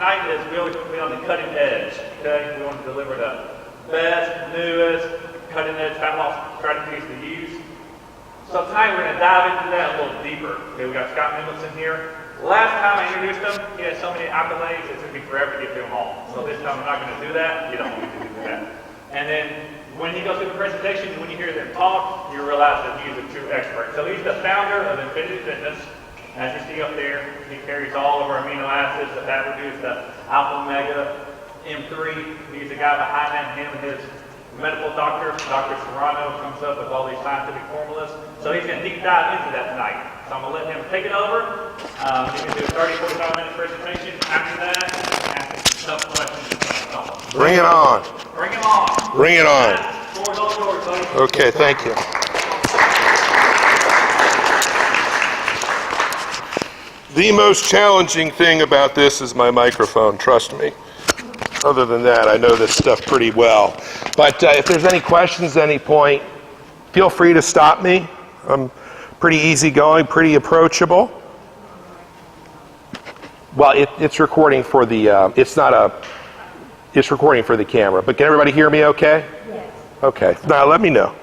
tonight is we always want to be on the cutting edge, okay? We want to deliver the best, newest, cutting edge fat loss strategies to use. So tonight we're going to dive into that a little deeper. Okay, we got Scott Mendelson here. Last time I introduced him, he had so many accolades, it's going to be forever to get through them all. So this time I'm not going to do that. You don't want me to do that. And then when he goes through the presentation, when you hear them talk, you realize that he's a true expert. So he's the founder of Intermittent Fitness. As you see up there, he carries all of our amino acids, the fat reduced, the alpha, omega, M3. He's the guy behind that, him and his medical doctor, Dr. Serrano, comes up with all these scientific formulas. So he's going to deep dive into that tonight. So I'm going to let him take it over. He can do a 30, 45-minute presentation. After that, ask some tough questions. Bring it on. Bring it on. Bring it on. Doors, all doors, buddy. Okay, thank you. The most challenging thing about this is my microphone, trust me. Other than that, I know this stuff pretty well. But if there's any questions at any point, feel free to stop me. I'm pretty easygoing, pretty approachable. Well, it's recording for the, it's recording for the camera. But can everybody hear me okay? Yes. Okay, now let me know.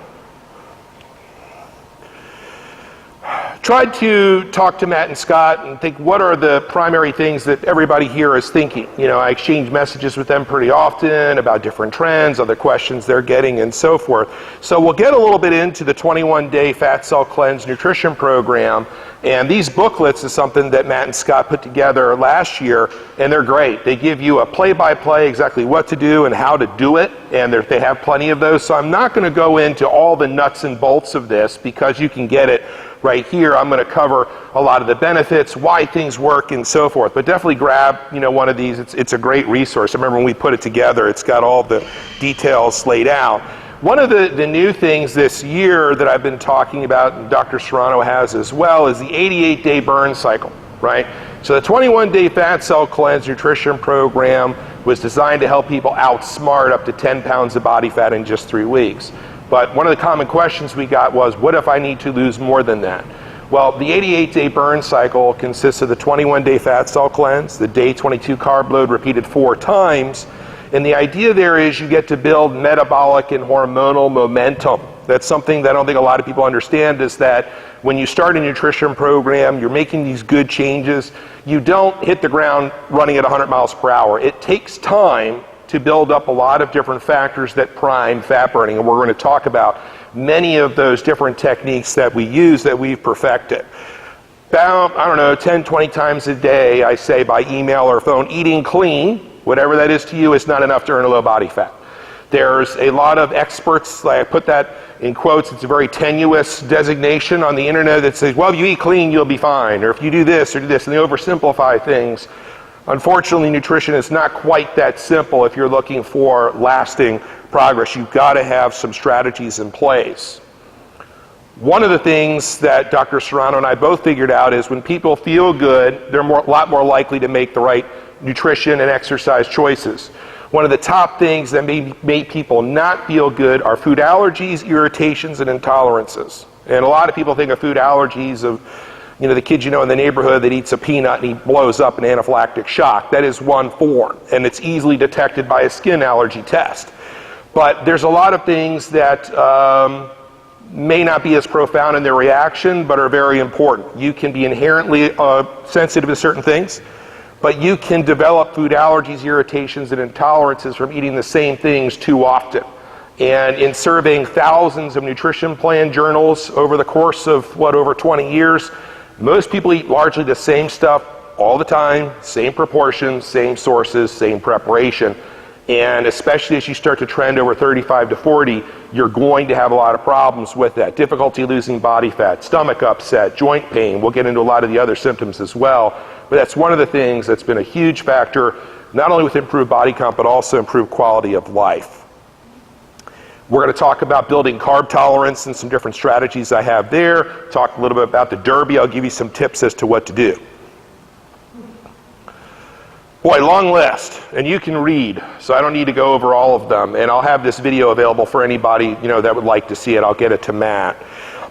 Tried to talk to Matt and Scott and think what are the primary things that everybody here is thinking. You know, I exchange messages with them pretty often about different trends, other questions they're getting, and so forth. So we'll get a little bit into the 21-day Fat Cell Cleanse nutrition program. And these booklets is something that Matt and Scott put together last year, and they're great. They give you a play-by-play exactly what to do and how to do it, and they have plenty of those. So I'm not going to go into all the nuts and bolts of this because you can get it right here. I'm going to cover a lot of the benefits, why things work, and so forth. But definitely grab, one of these. It's a great resource. I remember when we put it together, it's got all the details laid out. One of the new things this year that I've been talking about, and Dr. Serrano has as well, is the 88-day burn cycle, right? So the 21-day Fat Cell Cleanse nutrition program was designed to help people outsmart up to 10 pounds of body fat in just 3 weeks. But one of the common questions we got was, what if I need to lose more than that? Well, the 88-day burn cycle consists of the 21-day Fat Cell Cleanse, the day 22 Carb Load repeated 4 times, and the idea there is you get to build metabolic and hormonal momentum. That's something that I don't think a lot of people understand, is that when you start a nutrition program, you're making these good changes, you don't hit the ground running at 100 miles per hour. It takes time to build up a lot of different factors that prime fat burning, and we're going to talk about many of those different techniques that we use that we've perfected. About, 10, 20 times a day, I say by email or phone, eating clean, whatever that is to you, is not enough to earn a low body fat. There's a lot of experts, I put that in quotes, it's a very tenuous designation on the internet that says, well, if you eat clean, you'll be fine, or if you do this or do this, and they oversimplify things. Unfortunately, nutrition is not quite that simple if you're looking for lasting progress. You've got to have some strategies in place. One of the things that Dr. Serrano and I both figured out is when people feel good, they're a lot more likely to make the right nutrition and exercise choices. One of the top things that may make people not feel good are food allergies, irritations, and intolerances. And a lot of people think of food allergies of the kid in the neighborhood that eats a peanut and he blows up in anaphylactic shock. That is one form, and it's easily detected by a skin allergy test. But there's a lot of things that may not be as profound in their reaction, but are very important. You can be inherently sensitive to certain things, but you can develop food allergies, irritations, and intolerances from eating the same things too often. And in surveying thousands of nutrition plan journals over the course of, over 20 years, most people eat largely the same stuff all the time, same proportions, same sources, same preparation. And especially as you start to trend over 35 to 40, you're going to have a lot of problems with that. Difficulty losing body fat, stomach upset, joint pain. We'll get into a lot of the other symptoms as well. But that's one of the things that's been a huge factor, not only with improved body comp, but also improved quality of life. We're going to talk about building carb tolerance and some different strategies I have there. Talk a little bit about the Derby. I'll give you some tips as to what to do. Boy, long list, and you can read, so I don't need to go over all of them. And I'll have this video available for anybody that would like to see it. I'll get it to Matt.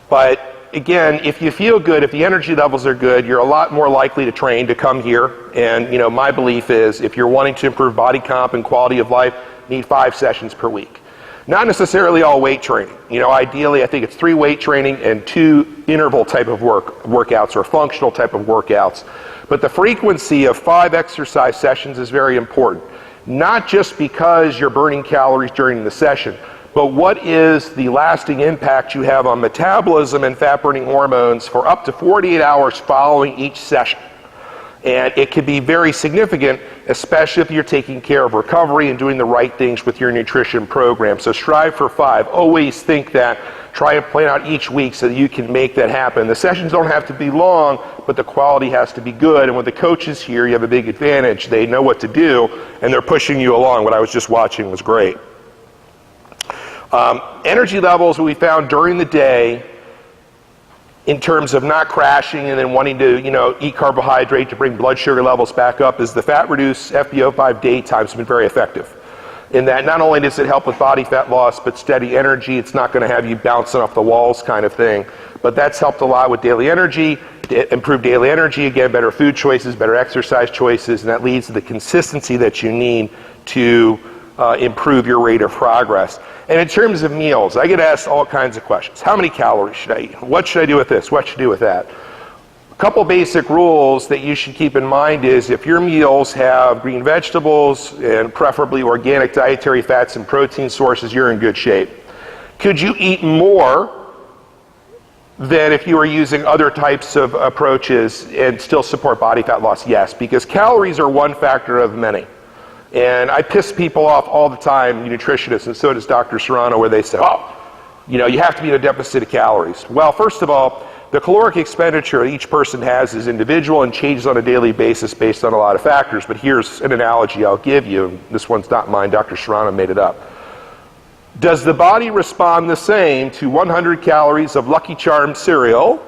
But again, if you feel good, if the energy levels are good, you're a lot more likely to train, to come here. And my belief is if you're wanting to improve body comp and quality of life, you need 5 sessions per week. Not necessarily all weight training. Ideally, I think it's 3 weight training and 2 interval type of workouts or functional type of workouts. But the frequency of 5 exercise sessions is very important. Not just because you're burning calories during the session, but what is the lasting impact you have on metabolism and fat-burning hormones for up to 48 hours following each session. And it can be very significant, especially if you're taking care of recovery and doing the right things with your nutrition program. So strive for 5. Always think that. Try and plan out each week so that you can make that happen. The sessions don't have to be long, but the quality has to be good. And with the coaches here, you have a big advantage. They know what to do, and they're pushing you along. What I was just watching was great. Energy levels we found during the day, in terms of not crashing and then wanting to, eat carbohydrate to bring blood sugar levels back up, is the fat-reduced FBO5 daytime has been very effective. In that not only does it help with body fat loss, but steady energy. It's not going to have you bouncing off the walls kind of thing. But that's helped a lot with daily energy, improve daily energy, again, better food choices, better exercise choices, and that leads to the consistency that you need to improve your rate of progress. And in terms of meals, I get asked all kinds of questions. How many calories should I eat? What should I do with this? What should I do with that? A couple basic rules that you should keep in mind is if your meals have green vegetables and preferably organic dietary fats and protein sources, you're in good shape. Could you eat more than if you were using other types of approaches and still support body fat loss? Yes, because calories are one factor of many. And I piss people off all the time, nutritionists, and so does Dr. Serrano, where they say, you have to be in a deficit of calories. Well, first of all, the caloric expenditure each person has is individual and changes on a daily basis based on a lot of factors. But here's an analogy I'll give you. This one's not mine. Dr. Serrano made it up. Does the body respond the same to 100 calories of Lucky Charms cereal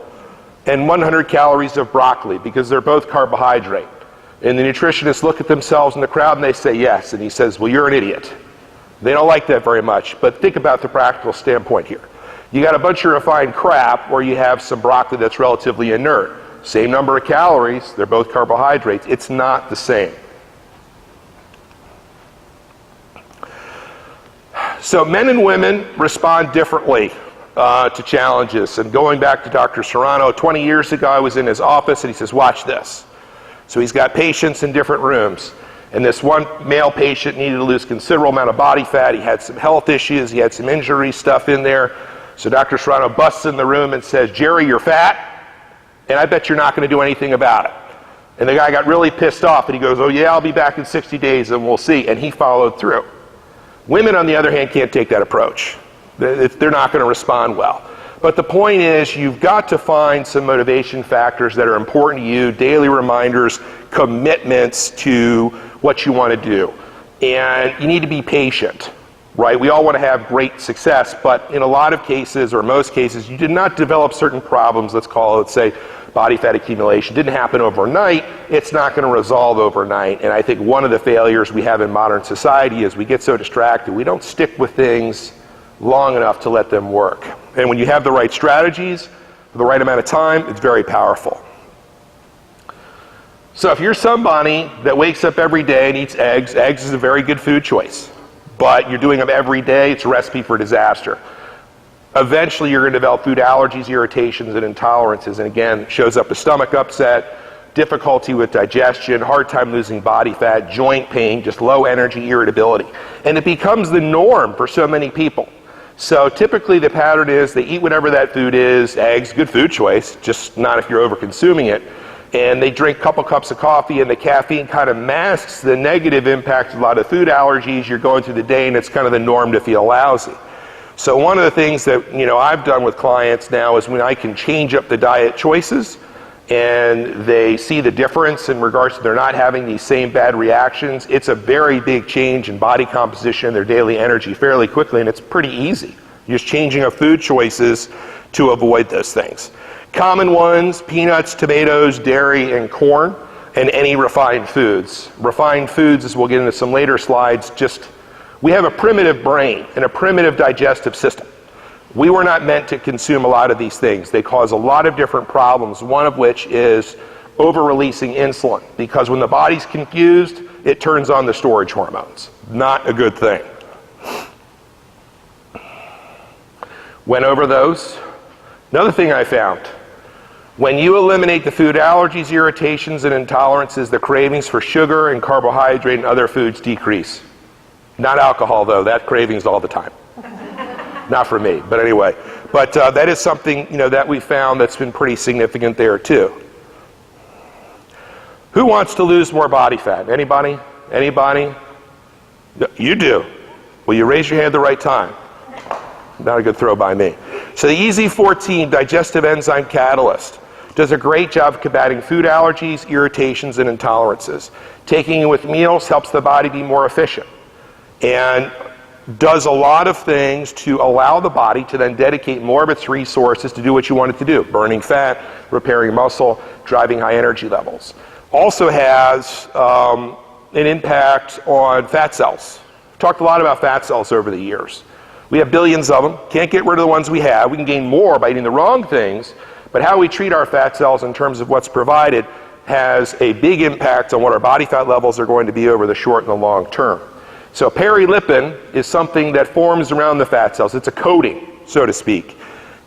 and 100 calories of broccoli? Because they're both carbohydrate. And the nutritionists look at themselves in the crowd and they say yes. And he says, well, you're an idiot. They don't like that very much. But think about the practical standpoint here. You got a bunch of refined crap or you have some broccoli that's relatively inert. Same number of calories, they're both carbohydrates. It's not the same. So men and women respond differently to challenges. And going back to Dr. Serrano, 20 years ago I was in his office and he says, watch this. So he's got patients in different rooms. And this one male patient needed to lose considerable amount of body fat. He had some health issues. He had some injury stuff in there. So Dr. Serrano busts in the room and says, Jerry, you're fat, and I bet you're not going to do anything about it. And the guy got really pissed off, and he goes, oh yeah, I'll be back in 60 days and we'll see. And he followed through. Women, on the other hand, can't take that approach. They're not going to respond well. But the point is, you've got to find some motivation factors that are important to you, daily reminders, commitments to what you want to do. And you need to be patient, right? We all want to have great success, but in a lot of cases, or most cases, you did not develop certain problems, let's say body fat accumulation. Didn't happen overnight. It's not going to resolve overnight. And I think one of the failures we have in modern society is we get so distracted, we don't stick with things long enough to let them work. And when you have the right strategies for the right amount of time, it's very powerful. So if you're somebody that wakes up every day and eats eggs is a very good food choice. But you're doing them every day, it's a recipe for disaster. Eventually you're going to develop food allergies, irritations, and intolerances. And again, it shows up as stomach upset, difficulty with digestion, hard time losing body fat, joint pain, just low energy, irritability. And it becomes the norm for so many people. So typically the pattern is they eat whatever that food is, eggs, good food choice, just not if you're over consuming it. And they drink a couple cups of coffee, and the caffeine kind of masks the negative impact of a lot of food allergies. You're going through the day and it's kind of the norm to feel lousy. So one of the things that I've done with clients now is when I can change up the diet choices and they see the difference in regards to they're not having these same bad reactions, it's a very big change in body composition, their daily energy fairly quickly, and it's pretty easy. You're just changing up food choices to avoid those things. Common ones, peanuts, tomatoes, dairy, and corn, and any refined foods. Refined foods, as we'll get into some later slides, we have a primitive brain and a primitive digestive system. We were not meant to consume a lot of these things. They cause a lot of different problems, one of which is over-releasing insulin, because when the body's confused, it turns on the storage hormones. Not a good thing. Went over those. Another thing I found, when you eliminate the food allergies, irritations, and intolerances, the cravings for sugar and carbohydrate and other foods decrease. Not alcohol, though. That craving's all the time. Not for me, but anyway. But that is something, that we found that's been pretty significant there, too. Who wants to lose more body fat? Anybody? Anybody? You do. Well, you raise your hand at the right time. Not a good throw by me. So the EZ14 digestive enzyme catalyst does a great job of combating food allergies, irritations, and intolerances. Taking it with meals helps the body be more efficient and does a lot of things to allow the body to then dedicate more of its resources to do what you want it to do: burning fat, repairing muscle, driving high energy levels. Also has an impact on fat cells. We've talked a lot about fat cells over the years. We have billions of them. Can't get rid of the ones we have. We can gain more by eating the wrong things, but how we treat our fat cells in terms of what's provided has a big impact on what our body fat levels are going to be over the short and the long term. So perilipin is something that forms around the fat cells. It's a coating, so to speak.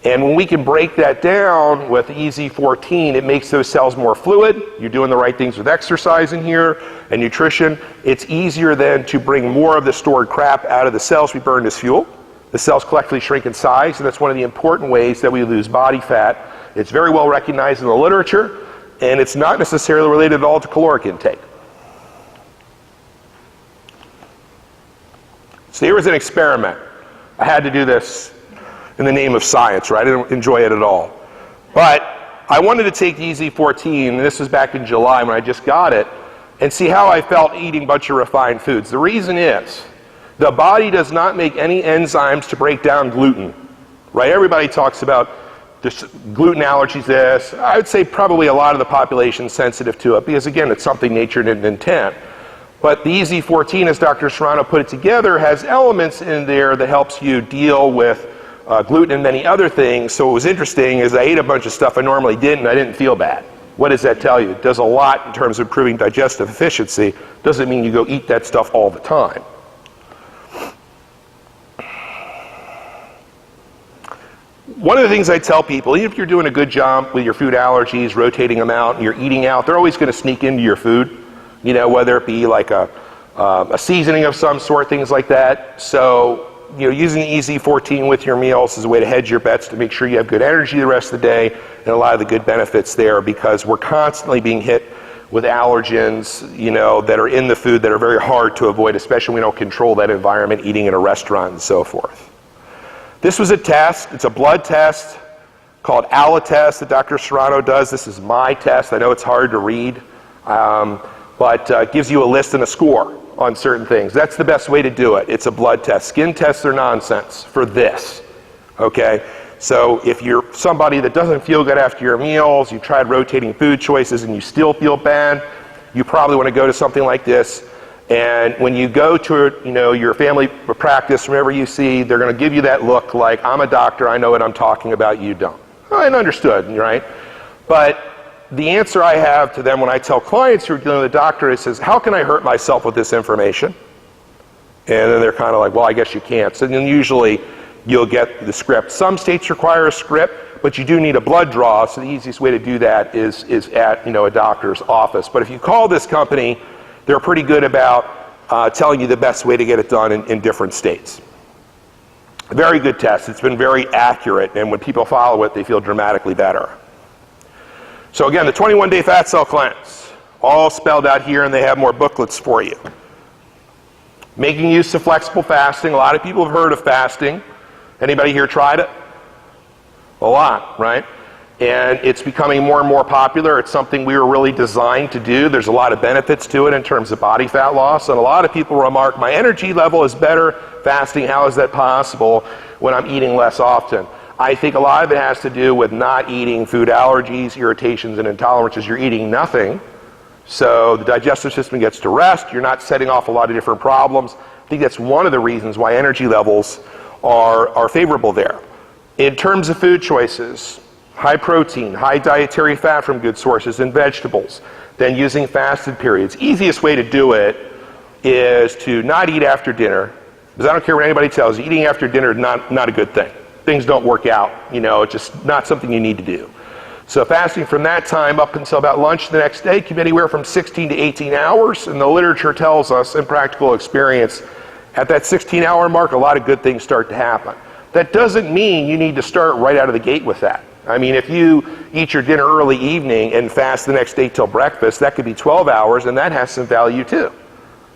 And when we can break that down with EZ14, it makes those cells more fluid. You're doing the right things with exercise in here and nutrition. It's easier then to bring more of the stored crap out of the cells we burned as fuel. The cells collectively shrink in size, and that's one of the important ways that we lose body fat. It's very well recognized in the literature, and it's not necessarily related at all to caloric intake. So here was an experiment. I had to do this in the name of science, right? I didn't enjoy it at all. But I wanted to take the EZ14, and this was back in July when I just got it, and see how I felt eating a bunch of refined foods. The reason is, the body does not make any enzymes to break down gluten, right? Everybody talks about this gluten allergies, this. I would say probably a lot of the population is sensitive to it because, again, it's something nature didn't intend. But the EZ14, as Dr. Serrano put it together, has elements in there that helps you deal with gluten and many other things. So what was interesting is I ate a bunch of stuff I normally didn't, and I didn't feel bad. What does that tell you? It does a lot in terms of improving digestive efficiency. Doesn't mean you go eat that stuff all the time. One of the things I tell people, even if you're doing a good job with your food allergies, rotating them out, and you're eating out, they're always going to sneak into your food, whether it be like a seasoning of some sort, things like that. So, using the EZ14 with your meals is a way to hedge your bets to make sure you have good energy the rest of the day and a lot of the good benefits there, because we're constantly being hit with allergens, that are in the food that are very hard to avoid, especially when we don't control that environment, eating in a restaurant and so forth. This was a test. It's a blood test called ALA-test that Dr. Serrano does. This is my test. I know it's hard to read, but it gives you a list and a score on certain things. That's the best way to do it. It's a blood test. Skin tests are nonsense for this, okay? So if you're somebody that doesn't feel good after your meals, you've tried rotating food choices and you still feel bad, you probably want to go to something like this. And when you go to, your family practice, whenever you see, they're going to give you that look like, I'm a doctor, I know what I'm talking about, you don't. And understood, right? But the answer I have to them when I tell clients who are dealing with a doctor is, how can I hurt myself with this information? And then they're kind of like, well, I guess you can't. So then usually you'll get the script. Some states require a script, but you do need a blood draw, so the easiest way to do that is at a doctor's office. But if you call this company, they're pretty good about telling you the best way to get it done in different states. Very good test. It's been very accurate, and when people follow it, they feel dramatically better. So again, the 21-day fat cell cleanse, all spelled out here, and they have more booklets for you. Making use of flexible fasting. A lot of people have heard of fasting. Anybody here tried it? A lot, right? And it's becoming more and more popular. It's something we were really designed to do. There's a lot of benefits to it in terms of body fat loss. And a lot of people remark, my energy level is better fasting. How is that possible when I'm eating less often? I think a lot of it has to do with not eating food allergies, irritations, and intolerances. You're eating nothing. So the digestive system gets to rest. You're not setting off a lot of different problems. I think that's one of the reasons why energy levels are favorable there. In terms of food choices, high protein, high dietary fat from good sources and vegetables, then using fasted periods. Easiest way to do it is to not eat after dinner, because I don't care what anybody tells you, eating after dinner is not a good thing. Things don't work out, it's just not something you need to do. So fasting from that time up until about lunch the next day can be anywhere from 16 to 18 hours, and the literature tells us in practical experience, at that 16-hour mark, a lot of good things start to happen. That doesn't mean you need to start right out of the gate with that. I mean, if you eat your dinner early evening and fast the next day till breakfast, that could be 12 hours, and that has some value too,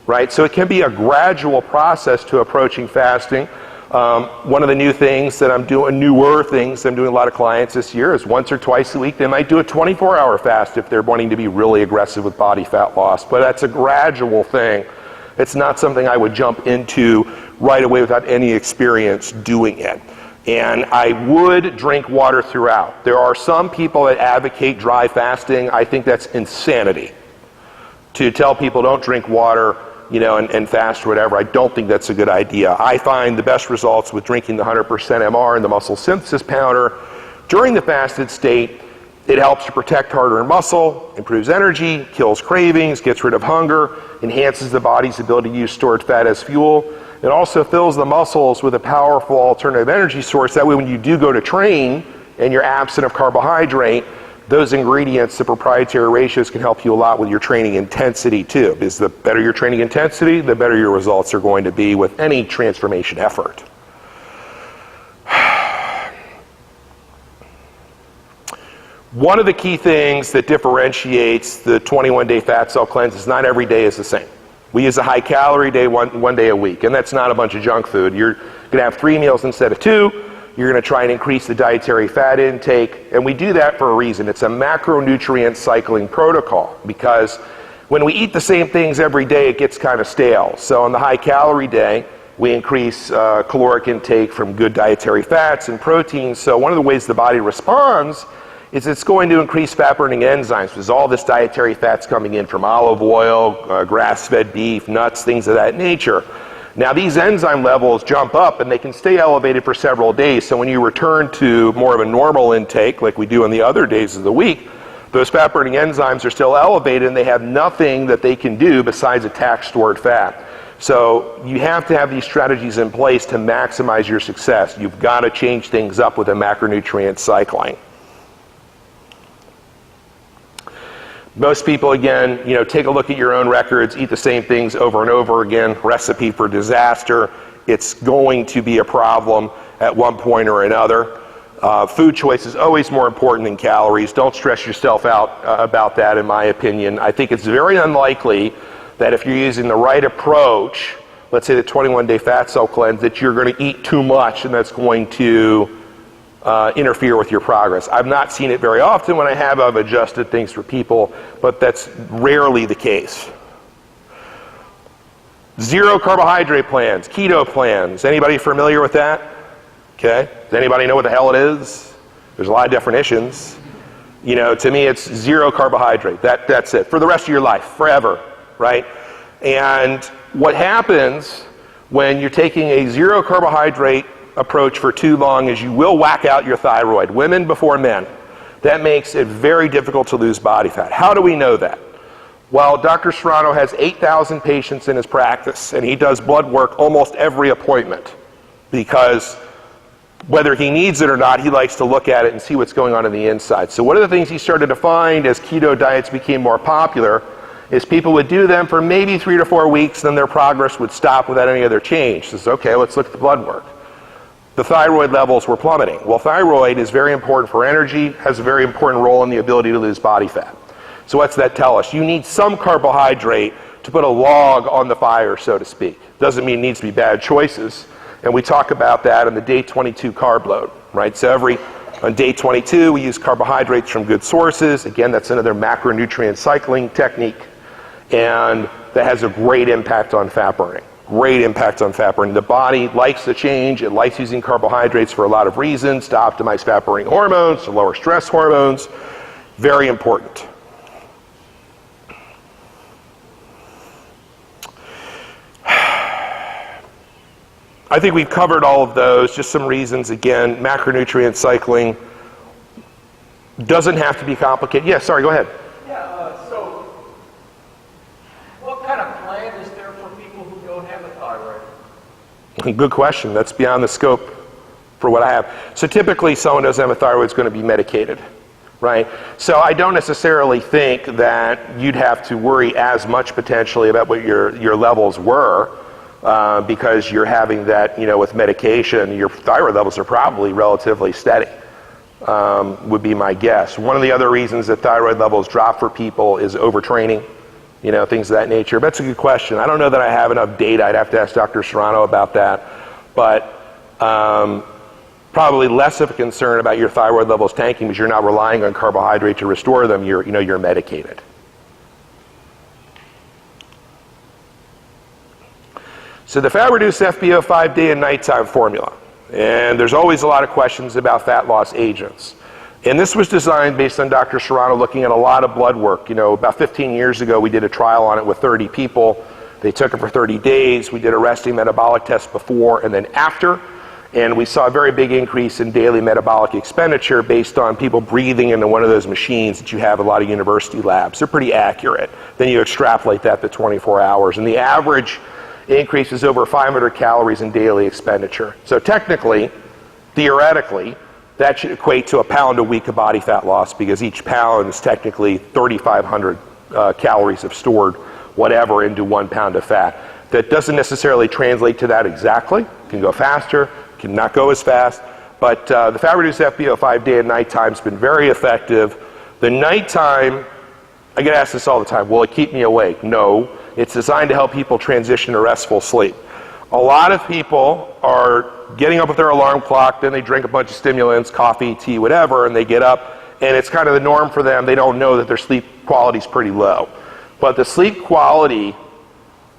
right? So it can be a gradual process to approaching fasting. One of the new things that I'm doing, newer things I'm doing a lot of clients this year is once or twice a week, they might do a 24-hour fast if they're wanting to be really aggressive with body fat loss, but that's a gradual thing. It's not something I would jump into right away without any experience doing it. And I would drink water throughout. There are some people that advocate dry fasting. I think that's insanity. To tell people don't drink water, and fast or whatever, I don't think that's a good idea. I find the best results with drinking the 100% MR and the muscle synthesis powder. During the fasted state, it helps to protect heart-earned muscle, improves energy, kills cravings, gets rid of hunger, enhances the body's ability to use stored fat as fuel. It also fills the muscles with a powerful alternative energy source. That way when you do go to train and you're absent of carbohydrate, those ingredients, the proprietary ratios, can help you a lot with your training intensity too. Because the better your training intensity, the better your results are going to be with any transformation effort. One of the key things that differentiates the 21-day fat cell cleanse is not every day is the same. We use a high-calorie day one day a week, and that's not a bunch of junk food. You're going to have 3 meals instead of 2. You're going to try and increase the dietary fat intake, and we do that for a reason. It's a macronutrient cycling protocol, because when we eat the same things every day, it gets kind of stale. So on the high-calorie day, we increase caloric intake from good dietary fats and proteins. So one of the ways the body responds is it's going to increase fat-burning enzymes, because all this dietary fat's coming in from olive oil, grass-fed beef, nuts, things of that nature. Now these enzyme levels jump up and they can stay elevated for several days. So when you return to more of a normal intake, like we do on the other days of the week, those fat-burning enzymes are still elevated and they have nothing that they can do besides attack stored fat. So you have to have these strategies in place to maximize your success. You've got to change things up with a macronutrient cycling. Most people, again, take a look at your own records, eat the same things over and over again, recipe for disaster. It's going to be a problem at one point or another. Food choice is always more important than calories. Don't stress yourself out about that, in my opinion. I think it's very unlikely that if you're using the right approach, let's say the 21-day fat cell cleanse, that you're going to eat too much and that's going to interfere with your progress. I've not seen it very often. When I have, I've adjusted things for people, but that's rarely the case. Zero carbohydrate plans, keto plans. Anybody familiar with that? Okay. Does anybody know what the hell it is? There's a lot of definitions. To me, it's zero carbohydrate. That's it. For the rest of your life, forever, right? And what happens when you're taking a zero carbohydrate approach for too long is you will whack out your thyroid, women before men. That makes it very difficult to lose body fat. How do we know that? Well, Dr. Serrano has 8,000 patients in his practice, and he does blood work almost every appointment, because whether he needs it or not, he likes to look at it and see what's going on the inside. So one of the things he started to find as keto diets became more popular is people would do them for maybe 3 to 4 weeks, then their progress would stop without any other change. He says, okay, let's look at the blood work. The thyroid levels were plummeting. Well, thyroid is very important for energy, has a very important role in the ability to lose body fat. So what's that tell us? You need some carbohydrate to put a log on the fire, so to speak. Doesn't mean it needs to be bad choices. And we talk about that on the day 22 carb load, right? So on day 22, we use carbohydrates from good sources. Again, that's another macronutrient cycling technique. And that has a great impact on fat burning. Great impact on fat burning. The body likes the change. It likes using carbohydrates for a lot of reasons, to optimize fat burning hormones, to lower stress hormones. Very important. I think we've covered all of those. Just some reasons. Again, macronutrient cycling doesn't have to be complicated. Yeah, sorry, go ahead. So what kind of plan is there for people who don't have a thyroid? Good question. That's beyond the scope for what I have. So typically someone who doesn't have a thyroid is going to be medicated, right? So I don't necessarily think that you'd have to worry as much potentially about what your levels were because you're having that, with medication. Your thyroid levels are probably relatively steady, would be my guess. One of the other reasons that thyroid levels drop for people is overtraining, things of that nature. But that's a good question. I don't know that I have enough data. I'd have to ask Dr. Serrano about that. But probably less of a concern about your thyroid levels tanking because you're not relying on carbohydrate to restore them. You're medicated. So the fat-reduced FbO5 day and nighttime formula. And there's always a lot of questions about fat loss agents. And this was designed based on Dr. Serrano looking at a lot of blood work. About 15 years ago, we did a trial on it with 30 people. They took it for 30 days. We did a resting metabolic test before and then after. And we saw a very big increase in daily metabolic expenditure based on people breathing into one of those machines that you have at a lot of university labs. They're pretty accurate. Then you extrapolate that to 24 hours. And the average increase is over 500 calories in daily expenditure. So technically, theoretically, that should equate to a pound a week of body fat loss because each pound is technically 3,500 calories of stored whatever into 1 pound of fat. That doesn't necessarily translate to that exactly. It can go faster, can not go as fast. But the fat-reduced FbO5 day and nighttime has been very effective. The nighttime, I get asked this all the time, will it keep me awake? No. It's designed to help people transition to restful sleep. A lot of people are getting up with their alarm clock, then they drink a bunch of stimulants, coffee, tea, whatever, and they get up, and it's kind of the norm for them. They don't know that their sleep quality is pretty low. But the sleep quality,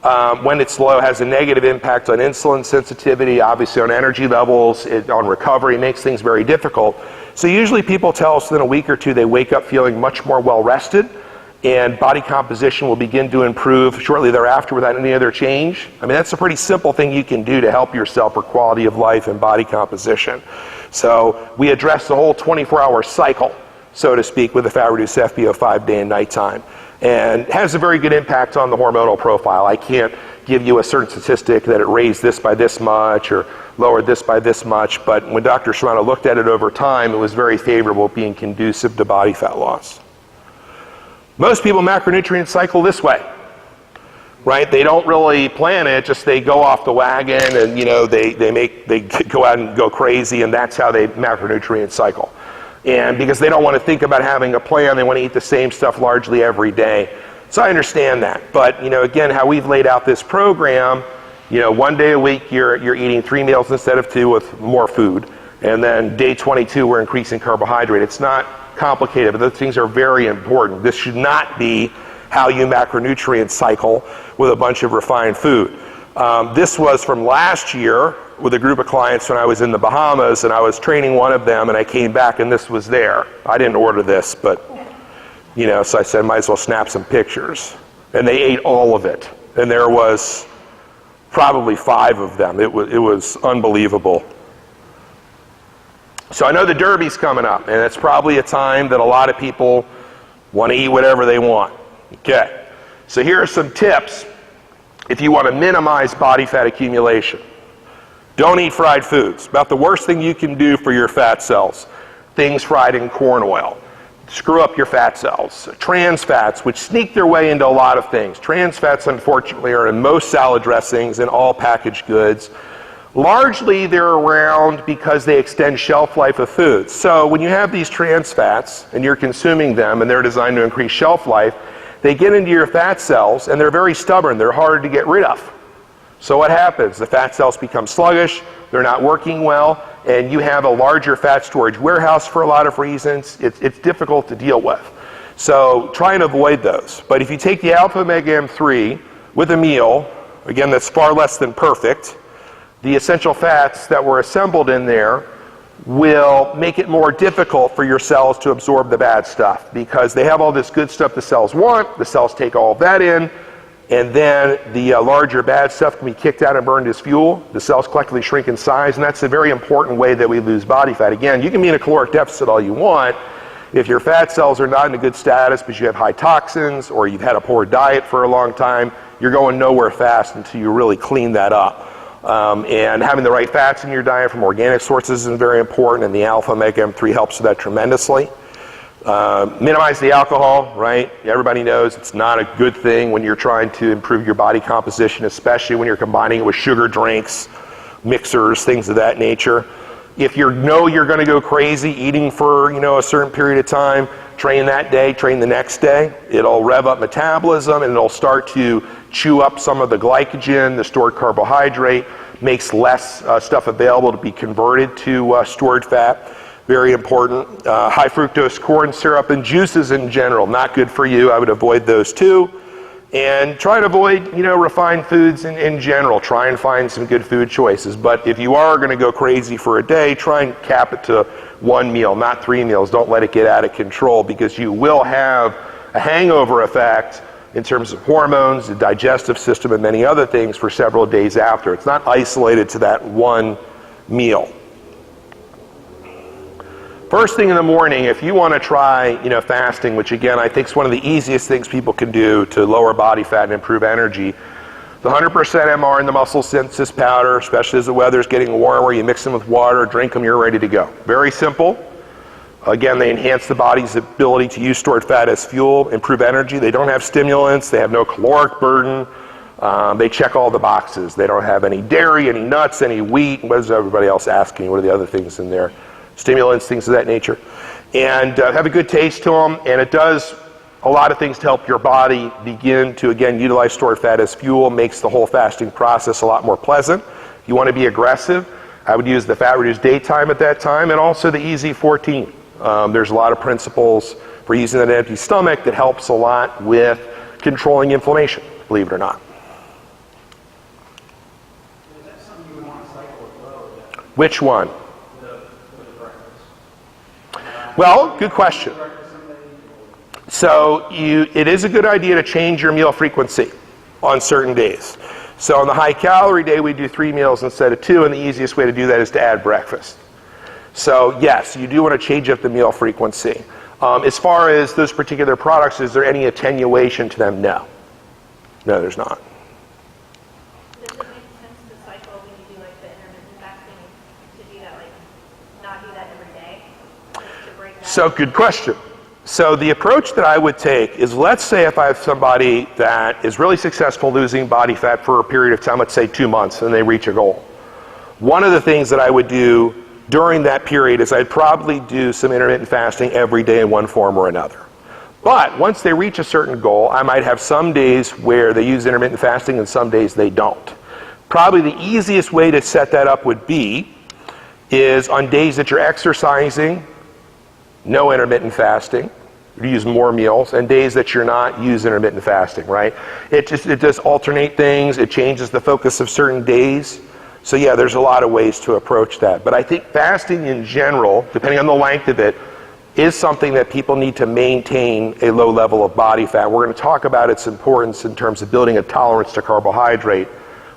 when it's low, has a negative impact on insulin sensitivity, obviously on energy levels, on recovery, makes things very difficult. So usually people tell us within a week or two they wake up feeling much more well-rested, and body composition will begin to improve shortly thereafter without any other change. I mean, that's a pretty simple thing you can do to help yourself for quality of life and body composition. So we address the whole 24-hour cycle, so to speak, with the fat-reduced FbO5 day and nighttime. And it has a very good impact on the hormonal profile. I can't give you a certain statistic that it raised this by this much or lowered this by this much, but when Dr. Serrano looked at it over time, it was very favorable, being conducive to body fat loss. Most people macronutrient cycle this way, right? They don't really plan it, just they go off the wagon and they go out and go crazy, and that's how they macronutrient cycle. And because they don't want to think about having a plan, they want to eat the same stuff largely every day. So I understand that. But again, how we've laid out this program, 1 day a week you're eating 3 meals instead of 2 with more food. And then day 22 we're increasing carbohydrate. It's not complicated, but those things are very important. This should not be how you macronutrient cycle with a bunch of refined food. This was from last year with a group of clients when I was in the Bahamas, and I was training one of them, and I came back and this was there. I didn't order this, but so I said might as well snap some pictures. And they ate all of it, and there was probably 5 of them. It was unbelievable. So I know the Derby's coming up, and it's probably a time that a lot of people want to eat whatever they want. Okay, so here are some tips if you want to minimize body fat accumulation. Don't eat fried foods. About the worst thing you can do for your fat cells. Things fried in corn oil. Screw up your fat cells. Trans fats, which sneak their way into a lot of things. Trans fats, unfortunately, are in most salad dressings and all packaged goods. Largely, they're around because they extend shelf life of foods. So when you have these trans fats and you're consuming them and they're designed to increase shelf life, they get into your fat cells and they're very stubborn. They're hard to get rid of. So what happens? The fat cells become sluggish, they're not working well, and you have a larger fat storage warehouse for a lot of reasons. It's difficult to deal with. So try and avoid those. But if you take the alpha omega M3 with a meal, again, that's far less than perfect, the essential fats that were assembled in there will make it more difficult for your cells to absorb the bad stuff because they have all this good stuff the cells want, the cells take all of that in, and then the larger bad stuff can be kicked out and burned as fuel. The cells collectively shrink in size, and that's a very important way that we lose body fat. Again, you can be in a caloric deficit all you want. If your fat cells are not in a good status because you have high toxins or you've had a poor diet for a long time, you're going nowhere fast until you really clean that up. And having the right fats in your diet from organic sources is very important, and the alpha omega M3 helps with that tremendously. Minimize the alcohol, right? Everybody knows it's not a good thing when you're trying to improve your body composition, especially when you're combining it with sugar drinks, mixers, things of that nature. If you know you're going to go crazy eating for a certain period of time, train that day, train the next day. It'll rev up metabolism and it'll start to chew up some of the glycogen, the stored carbohydrate, makes less stuff available to be converted to stored fat. Very important. High fructose corn syrup and juices in general, not good for you. I would avoid those too. And try to avoid, refined foods in general. Try and find some good food choices. But if you are going to go crazy for a day, try and cap it to one meal, not 3 meals. Don't let it get out of control, because you will have a hangover effect in terms of hormones, the digestive system, and many other things for several days after. It's not isolated to that one meal. First thing in the morning, if you want to try, fasting, which again I think is one of the easiest things people can do to lower body fat and improve energy, the 100% MR in the muscle synthesis powder, especially as the weather's getting warmer, you mix them with water, drink them, you're ready to go. Very simple. Again, they enhance the body's ability to use stored fat as fuel, improve energy. They don't have stimulants, they have no caloric burden. They check all the boxes. They don't have any dairy, any nuts, any wheat. What is everybody else asking? What are the other things in there? Stimulants, things of that nature, and have a good taste to them. And it does a lot of things to help your body begin to, again, utilize stored fat as fuel. Makes the whole fasting process a lot more pleasant. If you want to be aggressive, I would use the fat-reduced daytime at that time, and also the EZ14. There's a lot of principles for using an empty stomach that helps a lot with controlling inflammation, believe it or not. Is that something you would want to cycle with low? Which one? Well, good question. So it is a good idea to change your meal frequency on certain days. So on the high calorie day, we do 3 meals instead of 2, and the easiest way to do that is to add breakfast. So yes, you do want to change up the meal frequency. As far as those particular products, is there any attenuation to them? No. No, there's not. Does it make sense to cycle when you do like the intermittent fasting to do that, like not do that every day? To break that? So good question. So the approach that I would take is, let's say if I have somebody that is really successful losing body fat for a period of time, let's say 2 months, and they reach a goal. One of the things that I would do during that period is I'd probably do some intermittent fasting every day in one form or another. But once they reach a certain goal, I might have some days where they use intermittent fasting and some days they don't. Probably the easiest way to set that up would be is on days that you're exercising, no intermittent fasting. You use more meals, and days that you're not, use intermittent fasting, right? It does alternate things. It changes the focus of certain days. So yeah, there's a lot of ways to approach that. But I think fasting in general, depending on the length of it, is something that people need to maintain a low level of body fat. We're going to talk about its importance in terms of building a tolerance to carbohydrate,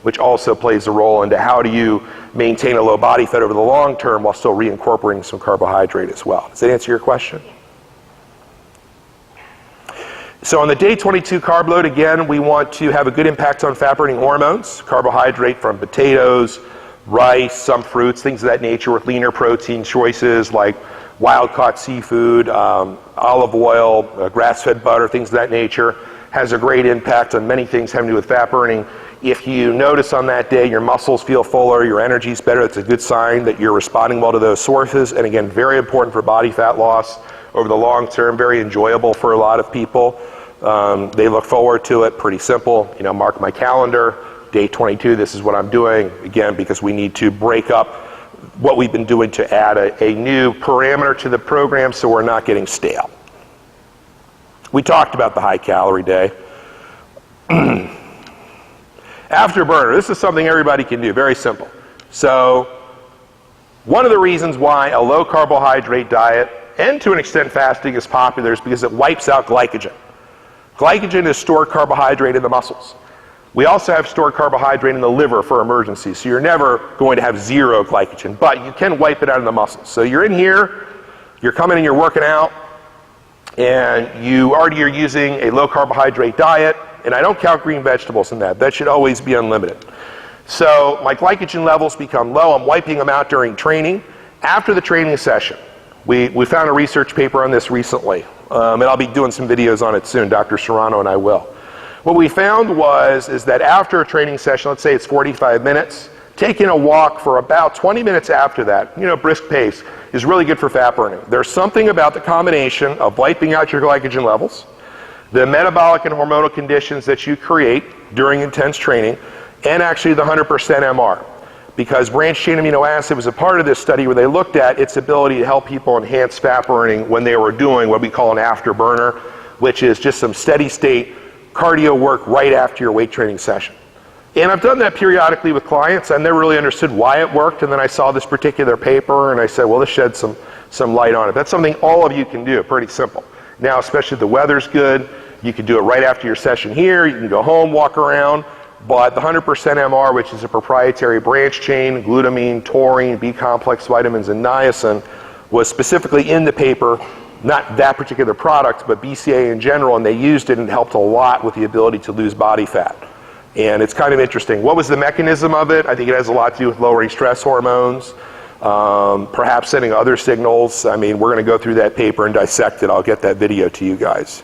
which also plays a role into how do you maintain a low body fat over the long term while still reincorporating some carbohydrate as well. Does that answer your question? So on the day 22 carb load, again, we want to have a good impact on fat-burning hormones, carbohydrate from potatoes, rice, some fruits, things of that nature, with leaner protein choices like wild-caught seafood, olive oil, grass-fed butter, things of that nature. Has a great impact on many things having to do with fat burning. If you notice on that day your muscles feel fuller, your energy's better, it's a good sign that you're responding well to those sources. And again, very important for body fat loss over the long term, very enjoyable for a lot of people. They look forward to it, pretty simple. Mark my calendar, day 22, this is what I'm doing. Again, because we need to break up what we've been doing to add a new parameter to the program so we're not getting stale. We talked about the high calorie day. Afterburner, this is something everybody can do, very simple. So one of the reasons why a low carbohydrate diet, and to an extent fasting, is popular is because it wipes out glycogen. Glycogen is stored carbohydrate in the muscles. We also have stored carbohydrate in the liver for emergencies, so you're never going to have zero glycogen, but you can wipe it out of the muscles. So you're in here, you're coming and you're working out, and you already are using a low carbohydrate diet, and I don't count green vegetables in that. That should always be unlimited. So my glycogen levels become low. I'm wiping them out during training. After the training session, we found a research paper on this recently, and I'll be doing some videos on it soon. Dr. Serrano and I will. What we found is that after a training session, let's say it's 45 minutes, taking a walk for about 20 minutes after that, brisk pace, is really good for fat burning. There's something about the combination of wiping out your glycogen levels, the metabolic and hormonal conditions that you create during intense training, and actually the 100% MR. Because branched chain amino acid was a part of this study where they looked at its ability to help people enhance fat burning when they were doing what we call an afterburner, which is just some steady state cardio work right after your weight training session. And I've done that periodically with clients. I never really understood why it worked, and then I saw this particular paper and I said, well, this sheds some light on it. That's something all of you can do, pretty simple. Now, especially if the weather's good, you can do it right after your session here, you can go home, walk around, but the 100% MR, which is a proprietary branch chain, glutamine, taurine, B-complex vitamins, and niacin, was specifically in the paper, not that particular product, but BCA in general, and they used it and it helped a lot with the ability to lose body fat. And it's kind of interesting. What was the mechanism of it? I think it has a lot to do with lowering stress hormones, perhaps sending other signals. I mean, we're going to go through that paper and dissect it. I'll get that video to you guys.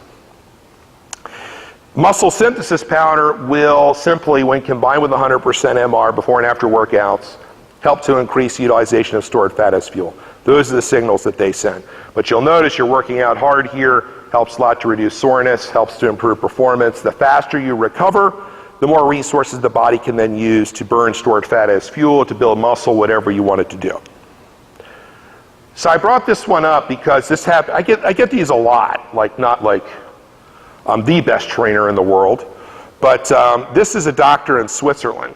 Muscle synthesis powder will simply, when combined with 100% MR before and after workouts, help to increase utilization of stored fat as fuel. Those are the signals that they send. But you'll notice you're working out hard here, helps a lot to reduce soreness, helps to improve performance. The faster you recover, the more resources the body can then use to burn stored fat as fuel, to build muscle, whatever you want it to do. So I brought this one up because this happened. I get these a lot, not like I'm the best trainer in the world, but this is a doctor in Switzerland.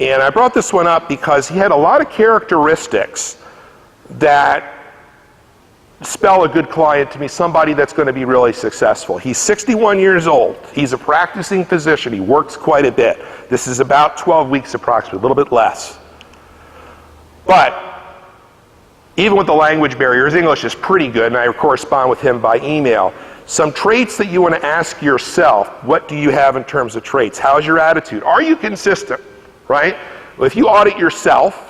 And I brought this one up because he had a lot of characteristics that spell a good client to me, somebody that's going to be really successful. He's 61 years old. He's a practicing physician. He works quite a bit. This is about 12 weeks approximately, a little bit less. But even with the language barrier, his English is pretty good, and I correspond with him by email. Some traits that you want to ask yourself, what do you have in terms of traits? How's your attitude? Are you consistent, right? Well, if you audit yourself,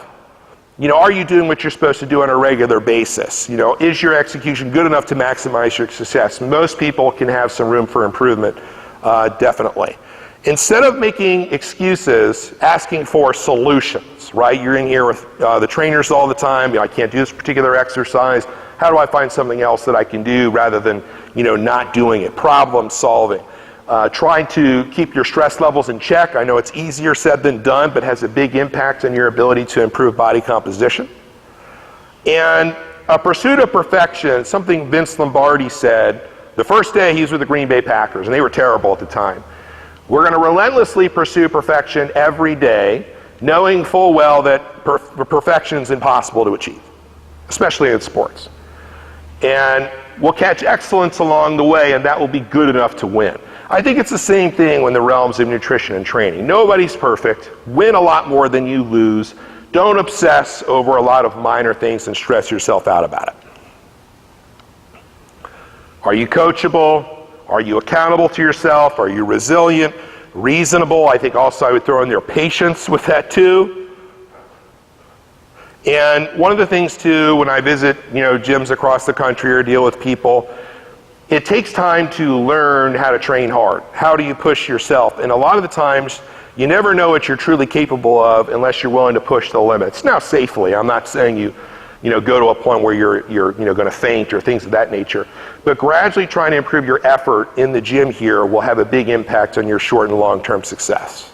are you doing what you're supposed to do on a regular basis? Is your execution good enough to maximize your success? Most people can have some room for improvement, definitely. Instead of making excuses, asking for solutions, right? You're in here with the trainers all the time. I can't do this particular exercise. How do I find something else that I can do rather than, not doing it? Problem solving. Trying to keep your stress levels in check. I know it's easier said than done, but has a big impact on your ability to improve body composition. And a pursuit of perfection, something Vince Lombardi said the first day he was with the Green Bay Packers, and they were terrible at the time. We're going to relentlessly pursue perfection every day, knowing full well that perfection is impossible to achieve, especially in sports. And we'll catch excellence along the way, and that will be good enough to win. I think it's the same thing in the realms of nutrition and training. Nobody's perfect. Win a lot more than you lose. Don't obsess over a lot of minor things and stress yourself out about it. Are you coachable? Are you accountable to yourself? Are you resilient? Reasonable? I think also I would throw in there patience with that too. And one of the things too, when I visit, gyms across the country or deal with people, it takes time to learn how to train hard. How do you push yourself? And a lot of the times, you never know what you're truly capable of unless you're willing to push the limits. Now, safely. I'm not saying you go to a point where you're going to faint or things of that nature. But gradually trying to improve your effort in the gym here will have a big impact on your short and long-term success.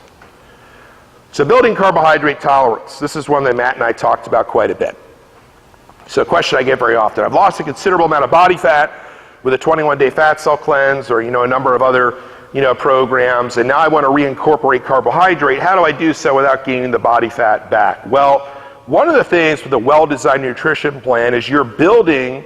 So building carbohydrate tolerance. This is one that Matt and I talked about quite a bit. So a question I get very often. I've lost a considerable amount of body fat with a 21-day fat cell cleanse or, a number of other, programs, and now I want to reincorporate carbohydrate. How do I do so without gaining the body fat back? Well, one of the things with a well-designed nutrition plan is you're building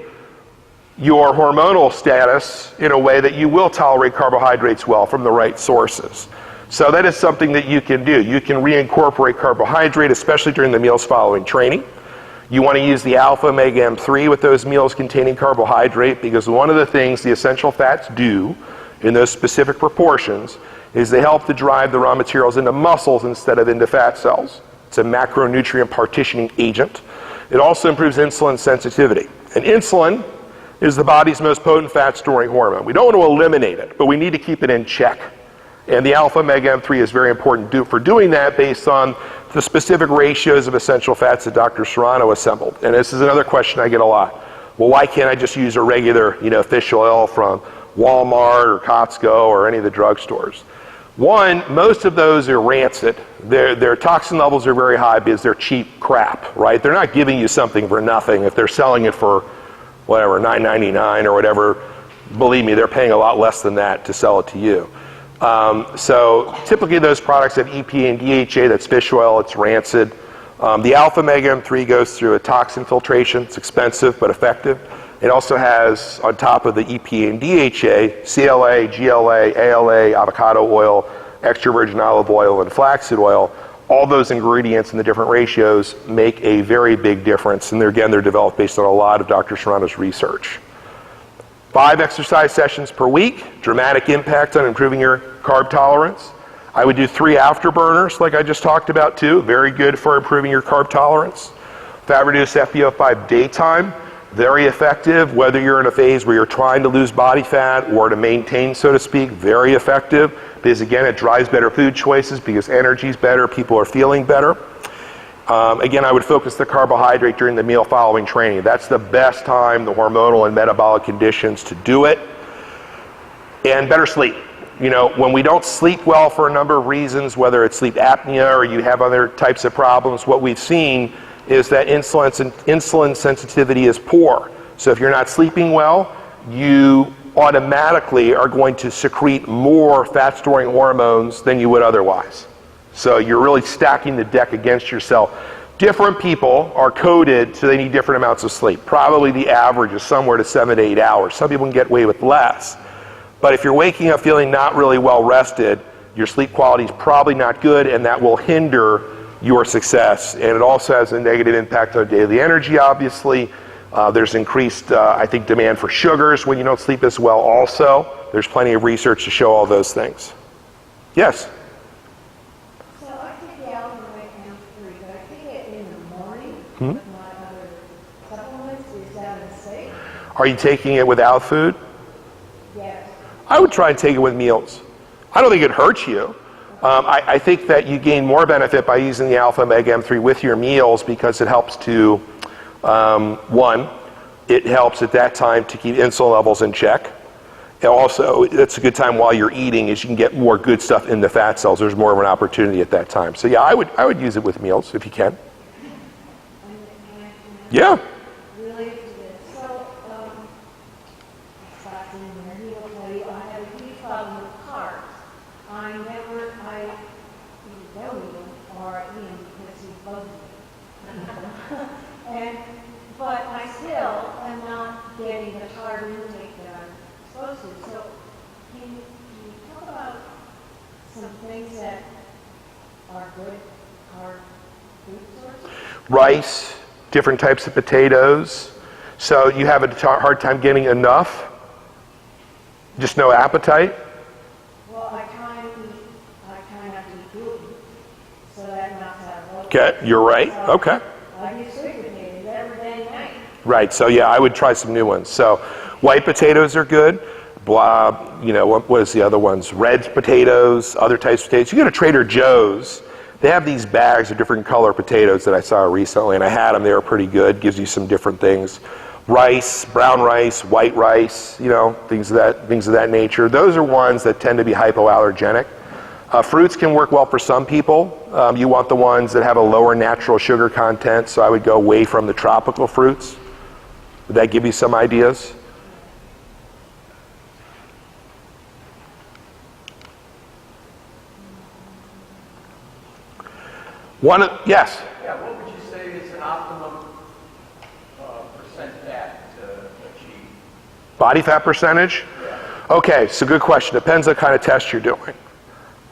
your hormonal status in a way that you will tolerate carbohydrates well from the right sources. So that is something that you can do. You can reincorporate carbohydrate, especially during the meals following training. You want to use the alpha omega M3 with those meals containing carbohydrate, because one of the things the essential fats do in those specific proportions is they help to drive the raw materials into muscles instead of into fat cells. It's a macronutrient partitioning agent. It also improves insulin sensitivity. And insulin is the body's most potent fat-storing hormone. We don't want to eliminate it, but we need to keep it in check. And the alpha omega M3 is very important for doing that based on the specific ratios of essential fats that Dr. Serrano assembled. And this is another question I get a lot. Well, why can't I just use a regular, fish oil from Walmart or Costco or any of the drugstores? One, most of those are rancid. Their toxin levels are very high because they're cheap crap, right? They're not giving you something for nothing. If they're selling it for whatever, $9.99 or whatever, believe me, they're paying a lot less than that to sell it to you. So typically those products have EPA and DHA, that's fish oil, it's rancid. The alpha omega M3 goes through a toxin filtration. It's expensive but effective. It also has, on top of the EPA and DHA, CLA, GLA, ALA, avocado oil, extra virgin olive oil, and flaxseed oil. All those ingredients in the different ratios make a very big difference. And they're developed based on a lot of Dr. Serrano's research. 5 exercise sessions per week, dramatic impact on improving your carb tolerance. I would do 3 afterburners like I just talked about too. Very good for improving your carb tolerance. Fat-reduced FBO5 daytime. Very effective, whether you're in a phase where you're trying to lose body fat or to maintain, so to speak. Very effective, because again, it drives better food choices because energy's better, people are feeling better. Again, I would focus the carbohydrate during the meal following training. That's the best time, the hormonal and metabolic conditions to do it. And better sleep. When we don't sleep well for a number of reasons, whether it's sleep apnea or you have other types of problems, what we've seen is that insulin sensitivity is poor. So if you're not sleeping well, you automatically are going to secrete more fat-storing hormones than you would otherwise. So you're really stacking the deck against yourself. Different people are coded so they need different amounts of sleep. Probably the average is somewhere to 7 to 8 hours. Some people can get away with less. But if you're waking up feeling not really well rested, your sleep quality is probably not good, and that will hinder your success. And it also has a negative impact on daily energy, obviously. There's increased, I think, demand for sugars when you don't sleep as well also. There's plenty of research to show all those things. Yes? So I take the alpha omega M3, but I take it in the morning with my other supplements. Is that a mistake? Are you taking it without food? Yes. I would try and take it with meals. I don't think it hurts you. I think that you gain more benefit by using the alpha omega M3 with your meals because it helps to, one, it helps at that time to keep insulin levels in check. And also, it's a good time while you're eating is you can get more good stuff in the fat cells. There's more of an opportunity at that time. So yeah, I would use it with meals if you can. Yeah. Related to this, so fasting and meal study, I have a huge problem with carbs. I either don't eat them or I eat them because he's bugging me. But I still am not getting the carb intake that I'm supposed to. So can you talk about some things that are good carb food sources? Rice, different types of potatoes. So you have a hard time getting enough? Just no appetite? Well, I try not to eat gluten, so that knocks out both. Okay, you're right. Okay. I use sweet potatoes every day and night. Right, so yeah, I would try some new ones. So white potatoes are good. What is the other ones? Red potatoes, other types of potatoes. You go to Trader Joe's, they have these bags of different color potatoes that I saw recently, and I had them. They were pretty good. Gives you some different things. Rice, brown rice, white rice, things of that nature. Those are ones that tend to be hypoallergenic. Fruits can work well for some people. You want the ones that have a lower natural sugar content, so I would go away from the tropical fruits. Would that give you some ideas? Yes? Yeah, what would you say is an optimum percent fat to achieve? Body fat percentage? Yeah. Okay, so good question. Depends on the kind of test you're doing.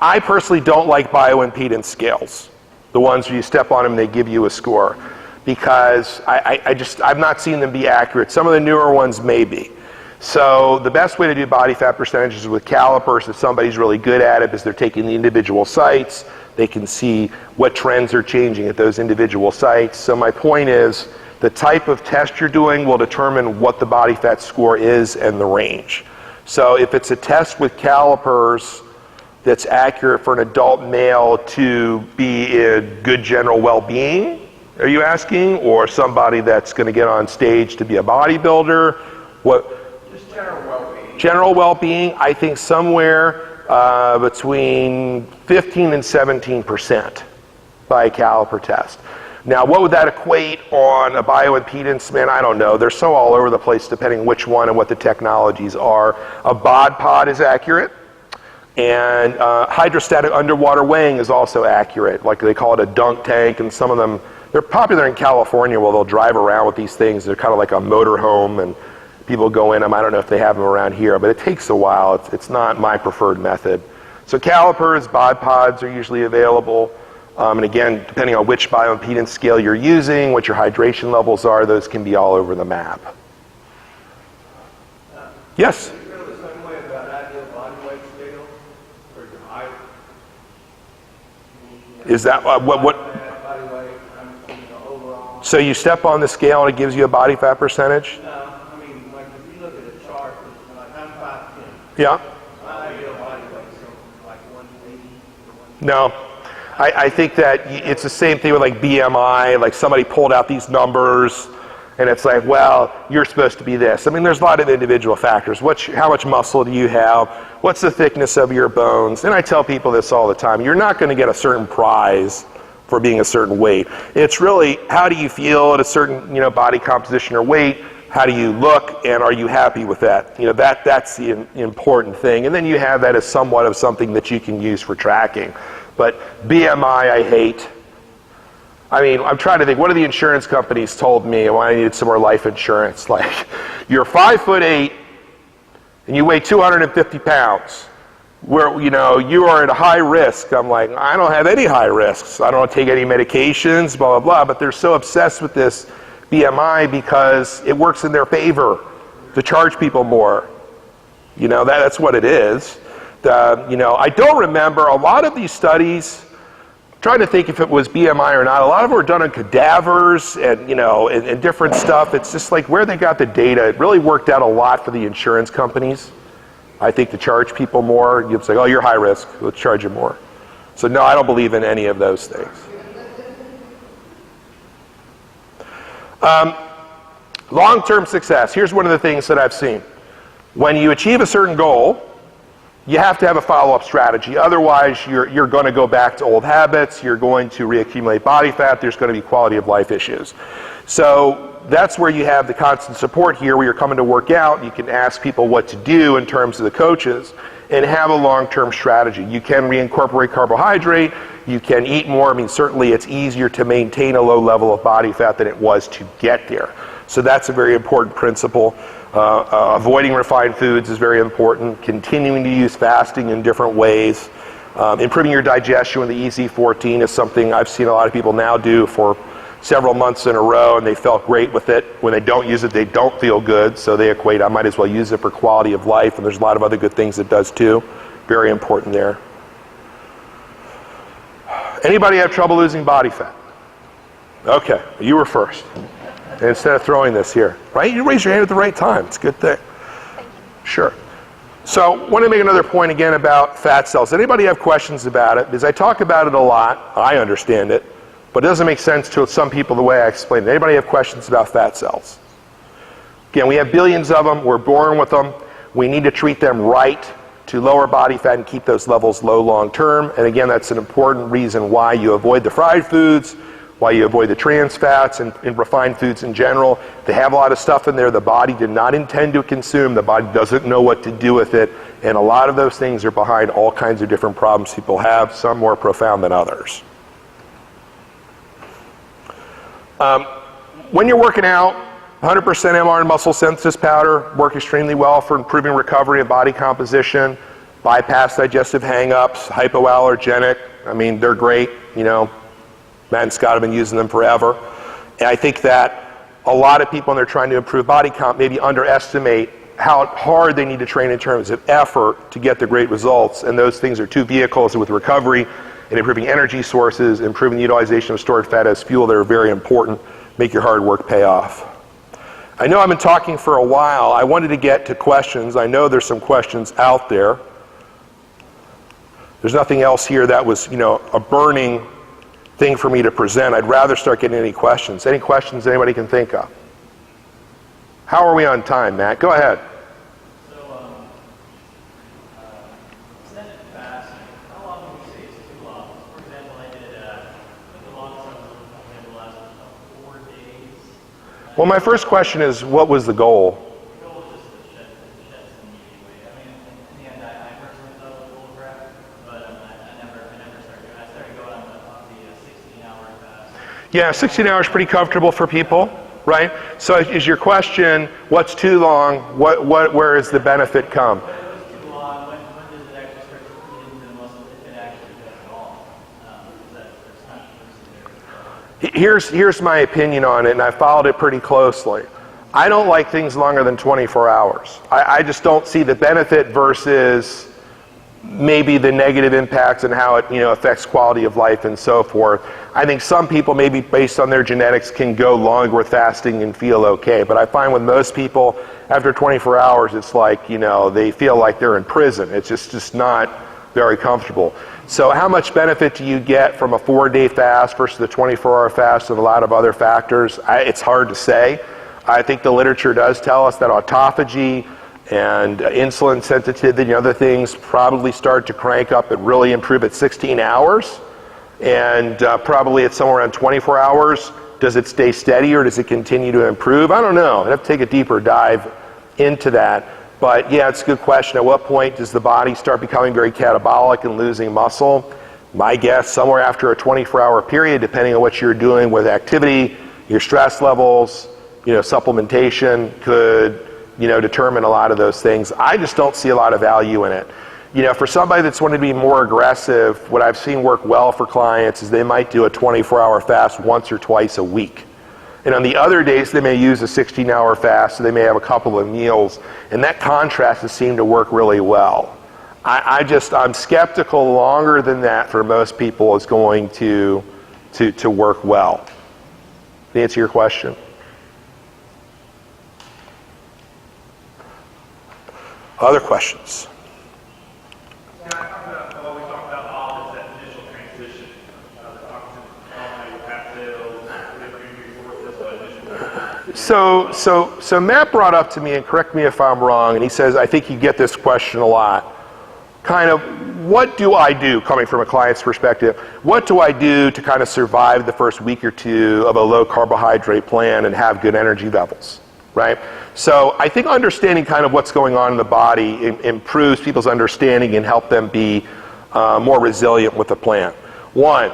I personally don't like bioimpedance scales, the ones where you step on them and they give you a score, because I've not seen them be accurate. Some of the newer ones may be. So the best way to do body fat percentages is with calipers. If somebody's really good at it, is they're taking the individual sites. They can see what trends are changing at those individual sites. So my point is, the type of test you're doing will determine what the body fat score is and the range. So if it's a test with calipers that's accurate for an adult male to be in good general well-being, are you asking? Or somebody that's going to get on stage to be a bodybuilder? What? Just general well-being. General well-being, I think somewhere between 15 and 17% by a caliper test. Now, what would that equate on a bioimpedance? Man, I don't know. They're so all over the place depending which one and what the technologies are. A bod pod is accurate, and hydrostatic underwater weighing is also accurate. Like they call it a dunk tank, and some of them, they're popular in California where they'll drive around with these things. They're kind of like a motor home, and people go in them. I don't know if they have them around here, but it takes a while. It's not my preferred method. So calipers, bod pods are usually available. And again, depending on which bioimpedance scale you're using, what your hydration levels are, those can be all over the map. Yes? Do you feel the same way about ideal body weight scale for your height? Is that what? Body weight, overall. So you step on the scale and it gives you a body fat percentage? No, I mean, like if you look at a chart, like I'm 5'10". Yeah. My ideal body weight is like 180. No. I think that it's the same thing with like BMI, like somebody pulled out these numbers and it's like, well, you're supposed to be this. I mean, there's a lot of individual factors. How much muscle do you have? What's the thickness of your bones? And I tell people this all the time. You're not going to get a certain prize for being a certain weight. It's really, how do you feel at a certain, body composition or weight? How do you look, and are you happy with that? That's the important thing. And then you have that as somewhat of something that you can use for tracking. But BMI, I hate. I mean, I'm trying to think, what are the insurance companies told me when I needed some more life insurance? Like, you're 5'8", and you weigh 250 pounds, where, you are at a high risk. I'm like, I don't have any high risks. I don't take any medications, blah, blah, blah. But they're so obsessed with this BMI because it works in their favor to charge people more. That's what it is. I don't remember a lot of these studies. I'm trying to think if it was BMI or not. A lot of them were done on cadavers and and different stuff. It's just like where they got the data. It really worked out a lot for the insurance companies. I think to charge people more. It's like, oh, you're high risk. Let's charge you more. So no, I don't believe in any of those things. Long-term success. Here's one of the things that I've seen. When you achieve a certain goal, you have to have a follow-up strategy. Otherwise, you're going to go back to old habits. You're going to reaccumulate body fat. There's going to be quality of life issues. So that's where you have the constant support here, where you're coming to work out. You can ask people what to do in terms of the coaches and have a long-term strategy. You can reincorporate carbohydrate. You can eat more. I mean, certainly it's easier to maintain a low level of body fat than it was to get there. So that's a very important principle. Avoiding refined foods is very important. Continuing to use fasting in different ways. Improving your digestion with the EZ14 is something I've seen a lot of people now do for several months in a row, and they felt great with it. When they don't use it, they don't feel good, so they equate, I might as well use it for quality of life, and there's a lot of other good things it does too. Very important there. Anybody have trouble losing body fat? Okay, you were first. And instead of throwing this here, right? You raise your hand at the right time. It's a good thing. Sure. So I want to make another point again about fat cells. Anybody have questions about it? Because I talk about it a lot. I understand it. But it doesn't make sense to some people the way I explain it. Anybody have questions about fat cells? Again, we have billions of them. We're born with them. We need to treat them right to lower body fat and keep those levels low long term. And again, that's an important reason why you avoid the fried foods, why you avoid the trans fats and refined foods in general. They have a lot of stuff in there the body did not intend to consume. The body doesn't know what to do with it. And a lot of those things are behind all kinds of different problems people have, some more profound than others. When you're working out, 100% MR and muscle synthesis powder work extremely well for improving recovery and body composition. bypass digestive hang-ups, hypoallergenic. I mean, they're great. You know, Matt and Scott have been using them forever. And I think that a lot of people, when they're trying to improve body count, maybe underestimate how hard they need to train in terms of effort to get the great results. And those things are two vehicles with recovery and improving energy sources, improving the utilization of stored fat as fuel. That are very important. Make your hard work pay off. I know I've been talking for a while. I wanted to get to questions. I know there's some questions out there. There's nothing else here that was, you know, a burning thing for me to present. I'd rather start getting any questions. Any questions anybody can think of? How are we on time, Matt? Go ahead. So, extended fasting, how long would you say is too long? For example, I did the longest I was able to last was about 4 days. Well, my first question is, what was the goal? The goal was just to shed some meat weight. I mean, in the end, I personally thought it was a little crap, but I never started. I started going on the 16-hour fast. Yeah, 16 hours pretty comfortable for people, right? So is your question, what's too long? Where does the benefit come? But it was too long. When does it actually start to eat into the muscle, if it actually does at all? There's controversy there. Here's my opinion on it, and I followed it pretty closely. I don't like things longer than 24 hours. I just don't see the benefit versus maybe the negative impacts and how it, you know, affects quality of life and so forth. I think some people, maybe based on their genetics, can go longer with fasting and feel okay. But I find with most people, after 24 hours, it's like, you know, they feel like they're in prison. It's just not very comfortable. So how much benefit do you get from a 4-day fast versus the 24-hour fast and a lot of other factors? It's hard to say. I think the literature does tell us that autophagy and insulin sensitivity and other things probably start to crank up and really improve at 16 hours. And probably at somewhere around 24 hours, does it stay steady or does it continue to improve? I don't know. I'd have to take a deeper dive into that. But yeah, it's a good question. At what point does the body start becoming very catabolic and losing muscle? My guess, somewhere after a 24-hour period, depending on what you're doing with activity, your stress levels, you know, supplementation could, you know, determine a lot of those things. I just don't see a lot of value in it. You know, for somebody that's wanting to be more aggressive, what I've seen work well for clients is they might do a 24-hour fast once or twice a week. And on the other days, they may use a 16-hour fast, so they may have a couple of meals. And that contrast has seemed to work really well. I'm skeptical longer than that for most people is going to work well. To answer your question. Other questions? We talked about all this, that initial transition, the toxin, your fat cells, different resources, So Matt brought up to me, and correct me if I'm wrong, and he says, I think you get this question a lot. Kind of, what do I do, coming from a client's perspective, what do I do to kind of survive the first week or two of a low carbohydrate plan and have good energy levels, right? So I think understanding kind of what's going on in the body improves people's understanding and help them be more resilient with the plan. One,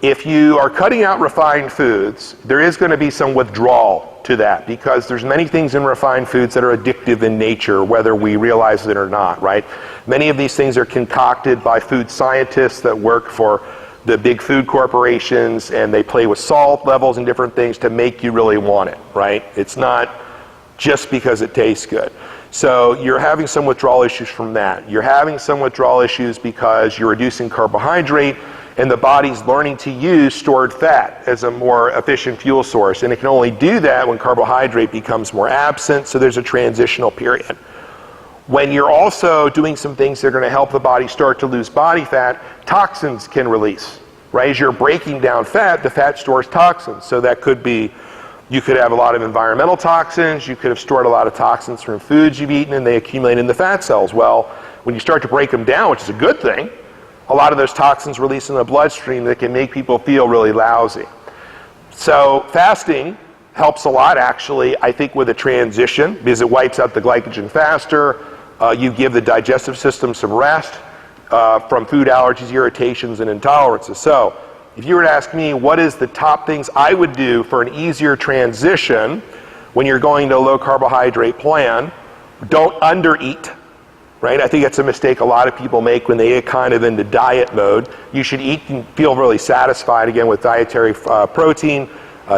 if you are cutting out refined foods, there is going to be some withdrawal to that because there's many things in refined foods that are addictive in nature, whether we realize it or not, right? Many of these things are concocted by food scientists that work for the big food corporations, and they play with salt levels and different things to make you really want it, right? It's not just because it tastes good. So you're having some withdrawal issues from that. You're having some withdrawal issues because you're reducing carbohydrate, and the body's learning to use stored fat as a more efficient fuel source. And it can only do that when carbohydrate becomes more absent, so there's a transitional period. When you're also doing some things that are going to help the body start to lose body fat, toxins can release, right? As you're breaking down fat, the fat stores toxins. So that could be, you could have a lot of environmental toxins, you could have stored a lot of toxins from foods you've eaten, and they accumulate in the fat cells. Well, when you start to break them down, which is a good thing, a lot of those toxins release in the bloodstream that can make people feel really lousy. So fasting helps a lot, actually, I think, with a transition because it wipes out the glycogen faster. You give the digestive system some rest from food allergies, irritations, and intolerances. So if you were to ask me what is the top things I would do for an easier transition when you're going to a low carbohydrate plan, don't undereat. right? I think that's a mistake a lot of people make when they get kind of into diet mode. You should eat and feel really satisfied, again, with dietary protein,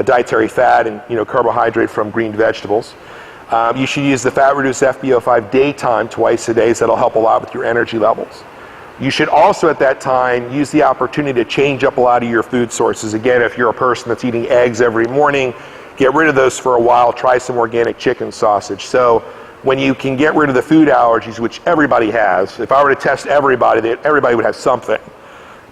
dietary fat, and carbohydrate from green vegetables. You should use the fat-reduced FBO5 daytime twice a day, so that'll help a lot with your energy levels. You should also at that time use the opportunity to change up a lot of your food sources. Again, if you're a person that's eating eggs every morning, get rid of those for a while, try some organic chicken sausage. So when you can get rid of the food allergies, which everybody has, if I were to test everybody, everybody would have something,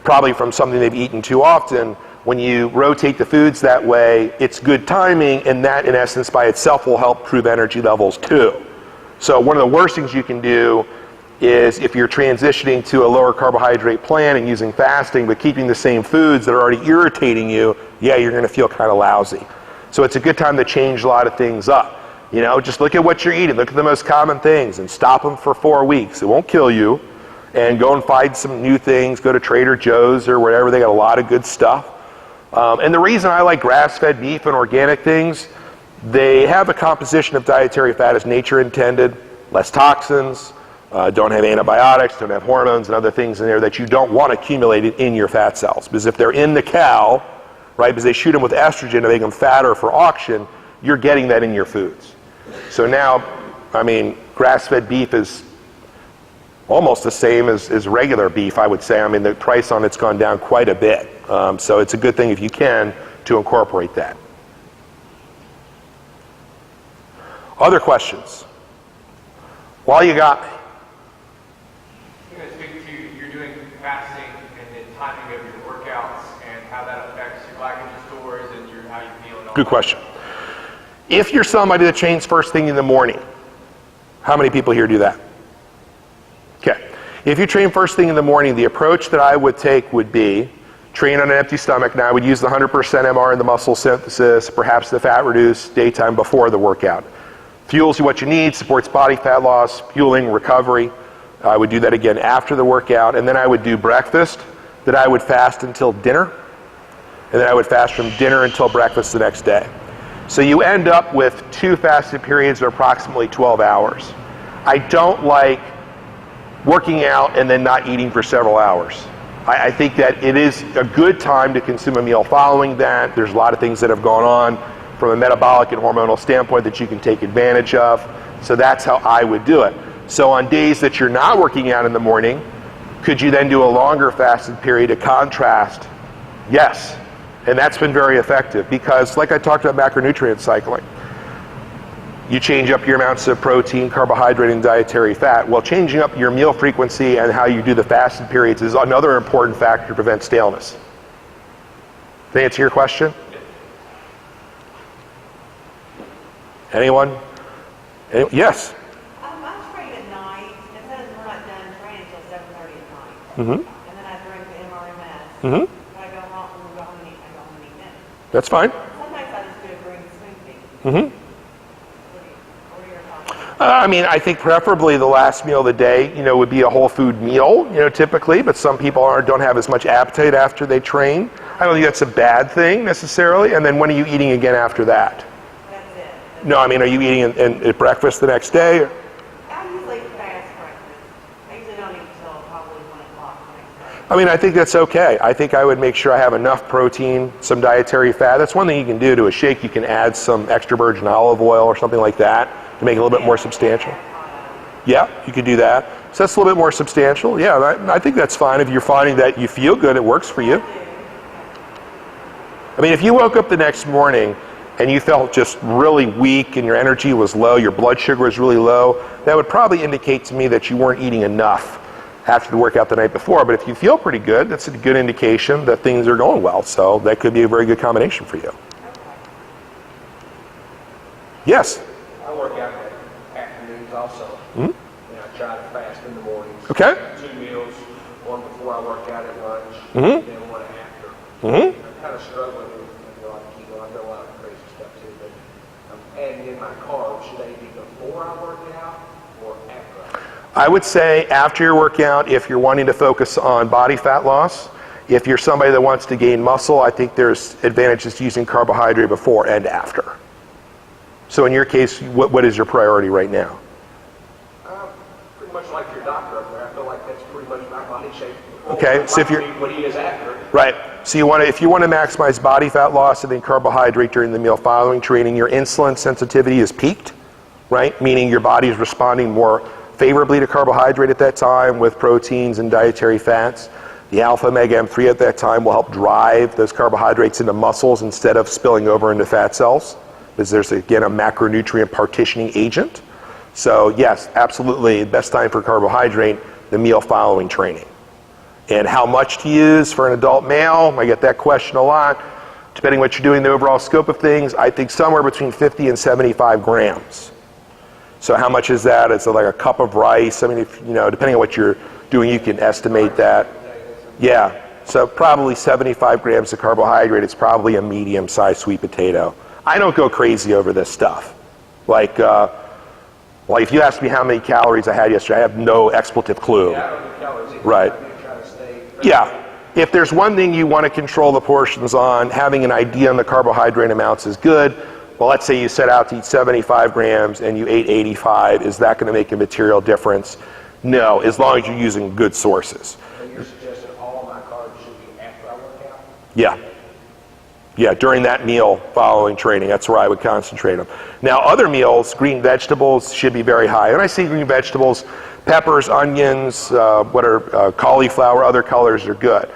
probably from something they've eaten too often. When you rotate the foods that way, it's good timing, and that in essence by itself will help improve energy levels too. So one of the worst things you can do is if you're transitioning to a lower carbohydrate plan and using fasting but keeping the same foods that are already irritating you, yeah, you're going to feel kind of lousy. So it's a good time to change a lot of things up. Just look at what you're eating, look at the most common things and stop them for 4 weeks. It won't kill you. And go and find some new things, go to Trader Joe's or wherever, they got a lot of good stuff. And the reason I like grass-fed beef and organic things, they have a composition of dietary fat as nature intended, less toxins, don't have antibiotics, don't have hormones and other things in there that you don't want accumulated in your fat cells. Because if they're in the cow, right, because they shoot them with estrogen to make them fatter for auction, you're getting that in your foods. So now, grass-fed beef is almost the same as regular beef, I would say. The price on it's gone down quite a bit. So it's a good thing if you can to incorporate that. Other questions? While you got me. I'm going to speak to you're doing fasting and the timing of your workouts and how that affects your glycogen stores and how you feel and all. Good question. If you're somebody that trains first thing in the morning, how many people here do that? Okay. If you train first thing in the morning, the approach that I would take would be train on an empty stomach. Now I would use the 100% MR in the muscle synthesis, perhaps the fat reduced daytime before the workout. Fuels you what you need, supports body fat loss, fueling, recovery. I would do that again after the workout, and then I would do breakfast, then I would fast until dinner, and then I would fast from dinner until breakfast the next day. So you end up with 2 fasted periods of approximately 12 hours. I don't like working out and then not eating for several hours. I think that it is a good time to consume a meal following that. There's a lot of things that have gone on from a metabolic and hormonal standpoint that you can take advantage of. So that's how I would do it. So on days that you're not working out in the morning, could you then do a longer fasted period to contrast? Yes. And that's been very effective because, like I talked about macronutrient cycling, you change up your amounts of protein, carbohydrate, and dietary fat. Well, changing up your meal frequency and how you do the fasted periods is another important factor to prevent staleness. Does that answer your question? Anyone? Yes? I train at night, and then we're not done training until 7:30 at night. Mm-hmm. And then I drink the MRMS. Mm-hmm. But I go home and I go home and eat dinner. That's fine. Sometimes I just do a green smoothie. Mm-hmm. What are your thoughts? I think preferably the last meal of the day, would be a whole food meal, typically, but some people don't have as much appetite after they train. I don't think that's a bad thing necessarily. And then when are you eating again after that? That's it. No, are you eating at breakfast the next day? I usually fast breakfast. I usually don't eat until probably 1 o'clock the next day. I think that's okay. I think I would make sure I have enough protein, some dietary fat. That's one thing you can do to a shake. You can add some extra virgin olive oil or something like that to make it a little bit more substantial. Yeah, you could do that. So that's a little bit more substantial. Yeah, I think that's fine. If you're finding that you feel good, it works for you. If you woke up the next morning and you felt just really weak and your energy was low, your blood sugar was really low, that would probably indicate to me that you weren't eating enough after the workout the night before. But if you feel pretty good, that's a good indication that things are going well. So that could be a very good combination for you. Yes? I work out in afternoons also. Mm-hmm. And I try to fast in the mornings. Okay. 2 meals, one before I work out at lunch, Mm-hmm. and then one after. Mm-hmm. I'm kind of struggling with a lot of keto. I've done a lot of crazy stuff too, but I'm adding in my carbs. Should they be before I work out or after? I would say after your workout, if you're wanting to focus on body fat loss. If you're somebody that wants to gain muscle, I think there's advantages to using carbohydrate before and after. So in your case, what is your priority right now? Pretty much like your Okay, so if you're what he is after. right, so if you want to maximize body fat loss and then carbohydrate during the meal following training, your insulin sensitivity is peaked, right? Meaning your body is responding more favorably to carbohydrate at that time with proteins and dietary fats. The alpha omega M3 at that time will help drive those carbohydrates into muscles instead of spilling over into fat cells, because there's again a macronutrient partitioning agent. So yes, absolutely, best time for carbohydrate, the meal following training. And how much to use for an adult male? I get that question a lot. Depending on what you're doing, the overall scope of things, I think somewhere between 50 and 75 grams. So how much is that? It's like a cup of rice. I mean, if, depending on what you're doing, you can estimate that. Yeah, so probably 75 grams of carbohydrate. It's probably a medium-sized sweet potato. I don't go crazy over this stuff. Like if you asked me how many calories I had yesterday, I have no expletive clue. Yeah, I don't do calories either. Right. I'm gonna try to stay. Yeah. If there's one thing you want to control the portions on, having an idea on the carbohydrate amounts is good. Well, let's say you set out to eat 75 grams and you ate 85. Is that going to make a material difference? No, as long as you're using good sources. And you're suggesting all of my carbs should be after I work out? Yeah. Yeah, during that meal following training, that's where I would concentrate them. Now, other meals, green vegetables should be very high. When I say green vegetables, peppers, onions, cauliflower, other colors are good.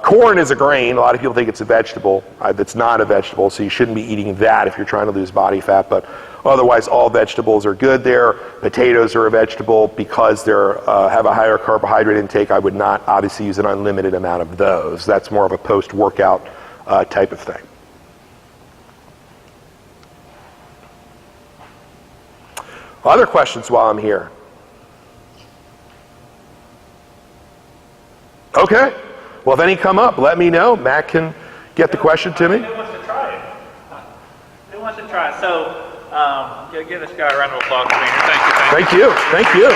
Corn is a grain. A lot of people think it's a vegetable. It's not a vegetable, so you shouldn't be eating that if you're trying to lose body fat. But otherwise, all vegetables are good there. Potatoes are a vegetable because they have a higher carbohydrate intake. I would not obviously use an unlimited amount of those. That's more of a post-workout type of thing. Other questions while I'm here? Okay. Well, if any come up, let me know. Matt can get the question to me. Who wants to try it? Who wants to try it? So, give this guy a round of applause for being here. Thank you. Thank you.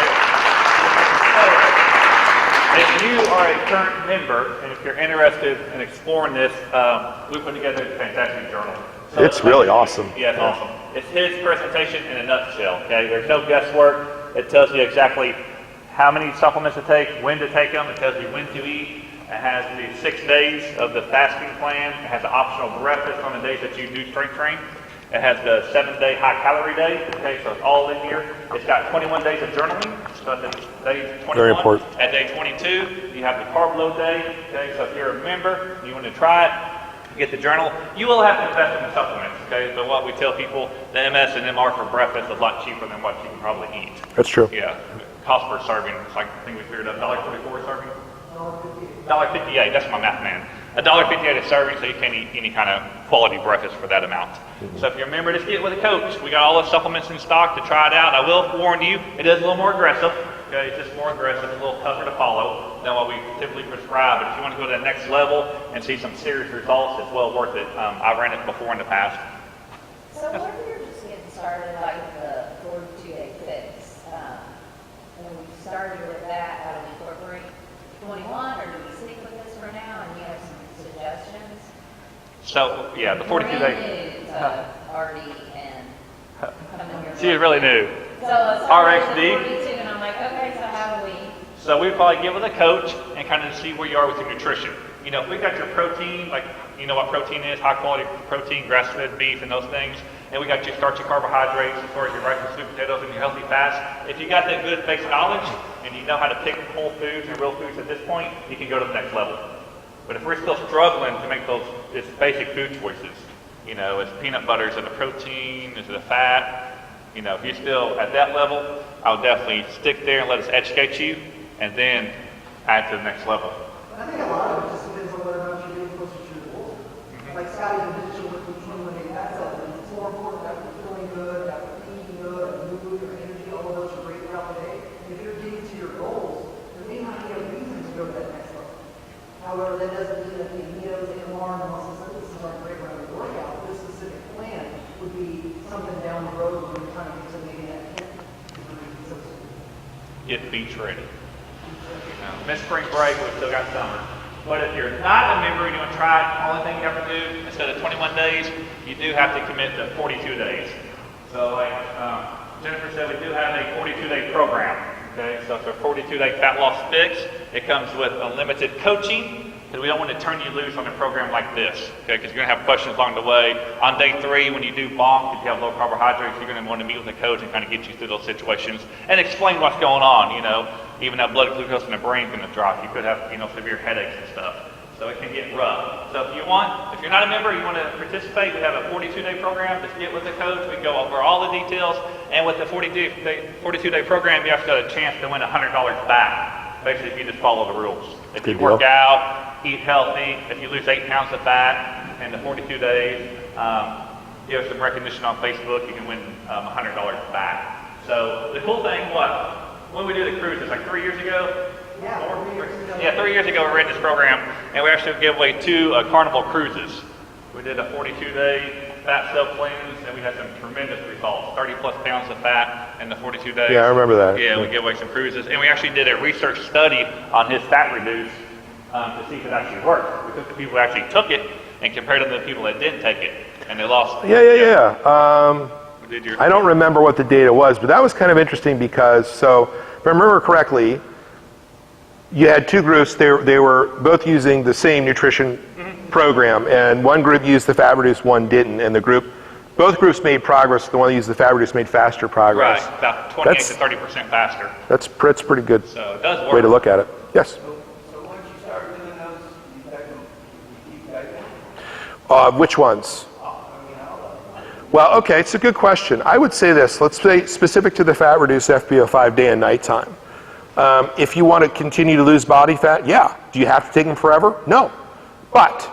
If you are a current member, and if you're interested in exploring this, we put together a fantastic journal. So It's really awesome. Yeah, it's awesome. It's his presentation in a nutshell. Okay, there's no guesswork. It tells you exactly how many supplements to take, when to take them. It tells you when to eat. It has the 6 days of the fasting plan. It has an optional breakfast on the days that you do strength train. It has the 7-day high-calorie day. Okay, so it's all in here. It's got 21 days of journaling. So at day 21, Very important. At day 22, you have the Carb Load day. Okay, so if you're a member, you want to try it, you get the journal. You will have to invest in the supplements. Okay, so what we tell people, the MS and MR for breakfast is a lot cheaper than what you can probably eat. That's true. Yeah, cost per serving. It's like, I think we figured out $1.44 a serving. $1.58, that's my math man. $1.58 a serving, so you can't eat any kind of quality breakfast for that amount. So if you're a member, just get with a coach. We got all the supplements in stock to try it out. I will warn you, it is a little more aggressive. Okay, it's just more aggressive, a little tougher to follow than what we typically prescribe. But if you want to go to the next level and see some serious results, it's well worth it. I ran it before in the past. So what if you're just getting started like the 42-day fix? When we started with that, I would incorporate 21, or do we stick with this for now and you have some suggestions? So, yeah, the 42 days. Artie and coming here. She was really new. So I started with RxD. 42 and I'm like, okay, so how do we? So we'd probably get with a coach and kind of see where you are with your nutrition. You know, if we got your protein, like, you know what protein is, high quality protein, grass-fed beef and those things, and we got your starchy carbohydrates as far as your rice and sweet potatoes and your healthy fats. If you got that good basic knowledge and you know how to pick whole foods and real foods at this point, you can go to the next level. But if we're still struggling to make those basic food choices, you know, is peanut butter, is it a protein, is it a fat? You know, if you're still at that level, I'll definitely stick there and let us educate you and then add to the next level. I think a lot of it just depends on whether or not you're getting closer to your goal. Like Scotty's addition with the 21-day fat cell, it's more important after feeling good, after eating good, after mood, your energy, all of those are great throughout the day. And if you're getting to your goals, there may not be a reason to go to that next level. However, that doesn't mean that the amigos, AMR, and muscle synthesis aren't great around the workout. This specific plan would be something down the road when you're trying to get to maybe that 10. Get beach ready. Miss spring break, we've still got summer. But if you're not a member and you want to try it, the only thing you have to do, instead of 21 days, you do have to commit to 42 days. So like Jennifer said, we do have a 42-day program. Okay, so for a 42-day fat loss fix, it comes with unlimited coaching, because we don't want to turn you loose on a program like this, okay, because you're going to have questions along the way. On day 3, when you do bonk, if you have low carbohydrates, you're going to want to meet with a coach and kind of get you through those situations and explain what's going on, you know. Even that blood glucose in the brain is going to drop. You could have, you know, severe headaches and stuff. So it can get rough. So if you're not a member, you want to participate, we have a 42-day program. Just get with the coach. We go over all the details. And with the 42-day program, you actually got a chance to win $100 back. Basically, if you just follow the rules. If you work out, eat healthy, if you lose 8 pounds of fat in the 42 days, give us some recognition on Facebook, you can win $100 back. So the cool thing, when we do the cruises, like 3 years ago, Yeah, 3 years ago we ran this program, and we actually gave away 2 Carnival cruises. We did a 42-day fat cell cleanse, and we had some tremendous results, 30-plus pounds of fat in the 42 days. Yeah, I remember that. Yeah, we gave away some cruises, and we actually did a research study on his fat reduce to see if it actually worked. We took the people who actually took it and compared them to the people that didn't take it, and they lost. Yeah. I don't remember what the data was, but that was kind of interesting because, so if I remember correctly, you had 2 groups. They were both using the same nutrition program, and one group used the fat reduce, one didn't, and both groups made progress. The one that used the fat reduce made faster progress. Right, about 28 to 30% faster. That's pretty good So it does work. way to look at it. Yes. So once you start doing those, you keep taking? Which ones? Well, okay, it's a good question. I would say this. Let's say specific to the fat reduce FBO5 day and nighttime. If you want to continue to lose body fat, yeah. Do you have to take them forever? No. But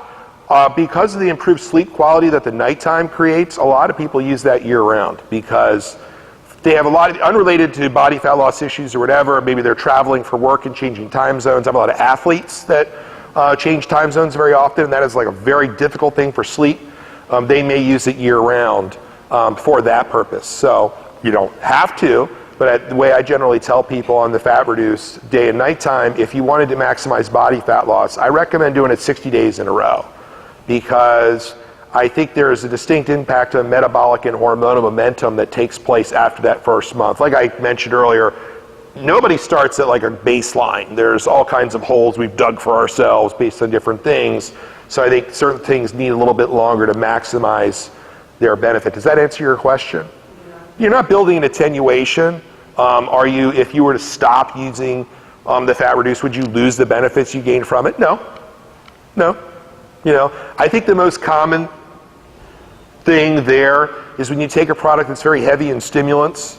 because of the improved sleep quality that the nighttime creates, a lot of people use that year-round because they have a lot of, unrelated to body fat loss issues or whatever, maybe they're traveling for work and changing time zones. I have a lot of athletes that change time zones very often, and that is like a very difficult thing for sleep. They may use it year-round for that purpose. So you don't have to, but the way I generally tell people on the fat reduce day and nighttime, if you wanted to maximize body fat loss, I recommend doing it 60 days in a row because I think there is a distinct impact on metabolic and hormonal momentum that takes place after that first month. Like I mentioned earlier, nobody starts at like a baseline. There's all kinds of holes we've dug for ourselves based on different things. So I think certain things need a little bit longer to maximize their benefit. Does that answer your question? You're not building an attenuation. Are you, if you were to stop using the fat reduce, would you lose the benefits you gained from it? No. You know, I think the most common thing there is when you take a product that's very heavy in stimulants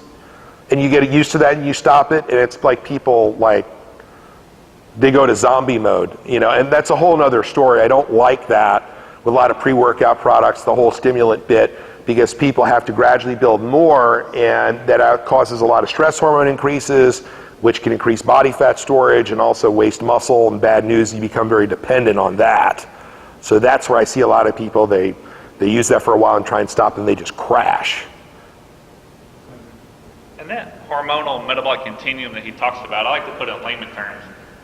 and you get used to that and you stop it, and it's like people like, they go to zombie mode, you know, and that's a whole nother story. I don't like that with a lot of pre-workout products, the whole stimulant bit, because people have to gradually build more, and that causes a lot of stress hormone increases, which can increase body fat storage and also waste muscle, and bad news, you become very dependent on that. So that's where I see a lot of people, they use that for a while and try and stop, and they just crash. And that hormonal metabolic continuum that he talks about, I like to put it in layman terms.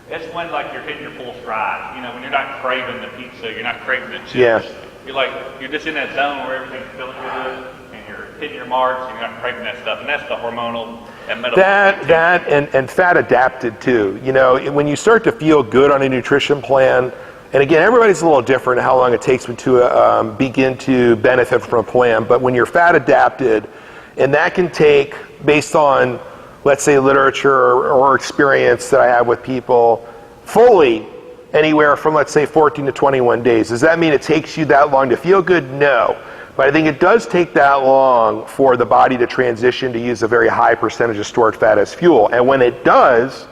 It's when like you're hitting your full stride. You know, when you're not craving the pizza, you're not craving the chips. Yeah. You're just in that zone where everything's feeling good and you're hitting your marks and you're not craving that stuff. And that's the hormonal and metabolic. That and fat adapted too. You know, when you start to feel good on a nutrition plan, and again, everybody's a little different how long it takes to begin to benefit from a plan, but when you're fat adapted, and that can take, based on, let's say, literature or experience that I have with people, fully anywhere from, let's say, 14 to 21 days. Does that mean it takes you that long to feel good? No. But I think it does take that long for the body to transition to use a very high percentage of stored fat as fuel. And when it does,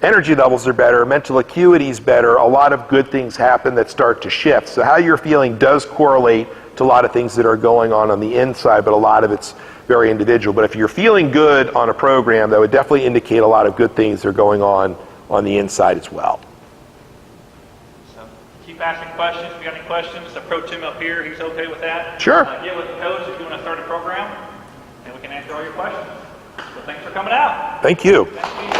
energy levels are better, mental acuity is better, a lot of good things happen that start to shift. So how you're feeling does correlate to a lot of things that are going on the inside, but a lot of it's very individual. But if you're feeling good on a program, that would definitely indicate a lot of good things that are going on the inside as well. So keep asking questions. If you got any questions, approach him up here. He's okay with that. Sure. Get with the coach if you want to start a program, and we can answer all your questions. So thanks for coming out. Thank you. Thank you.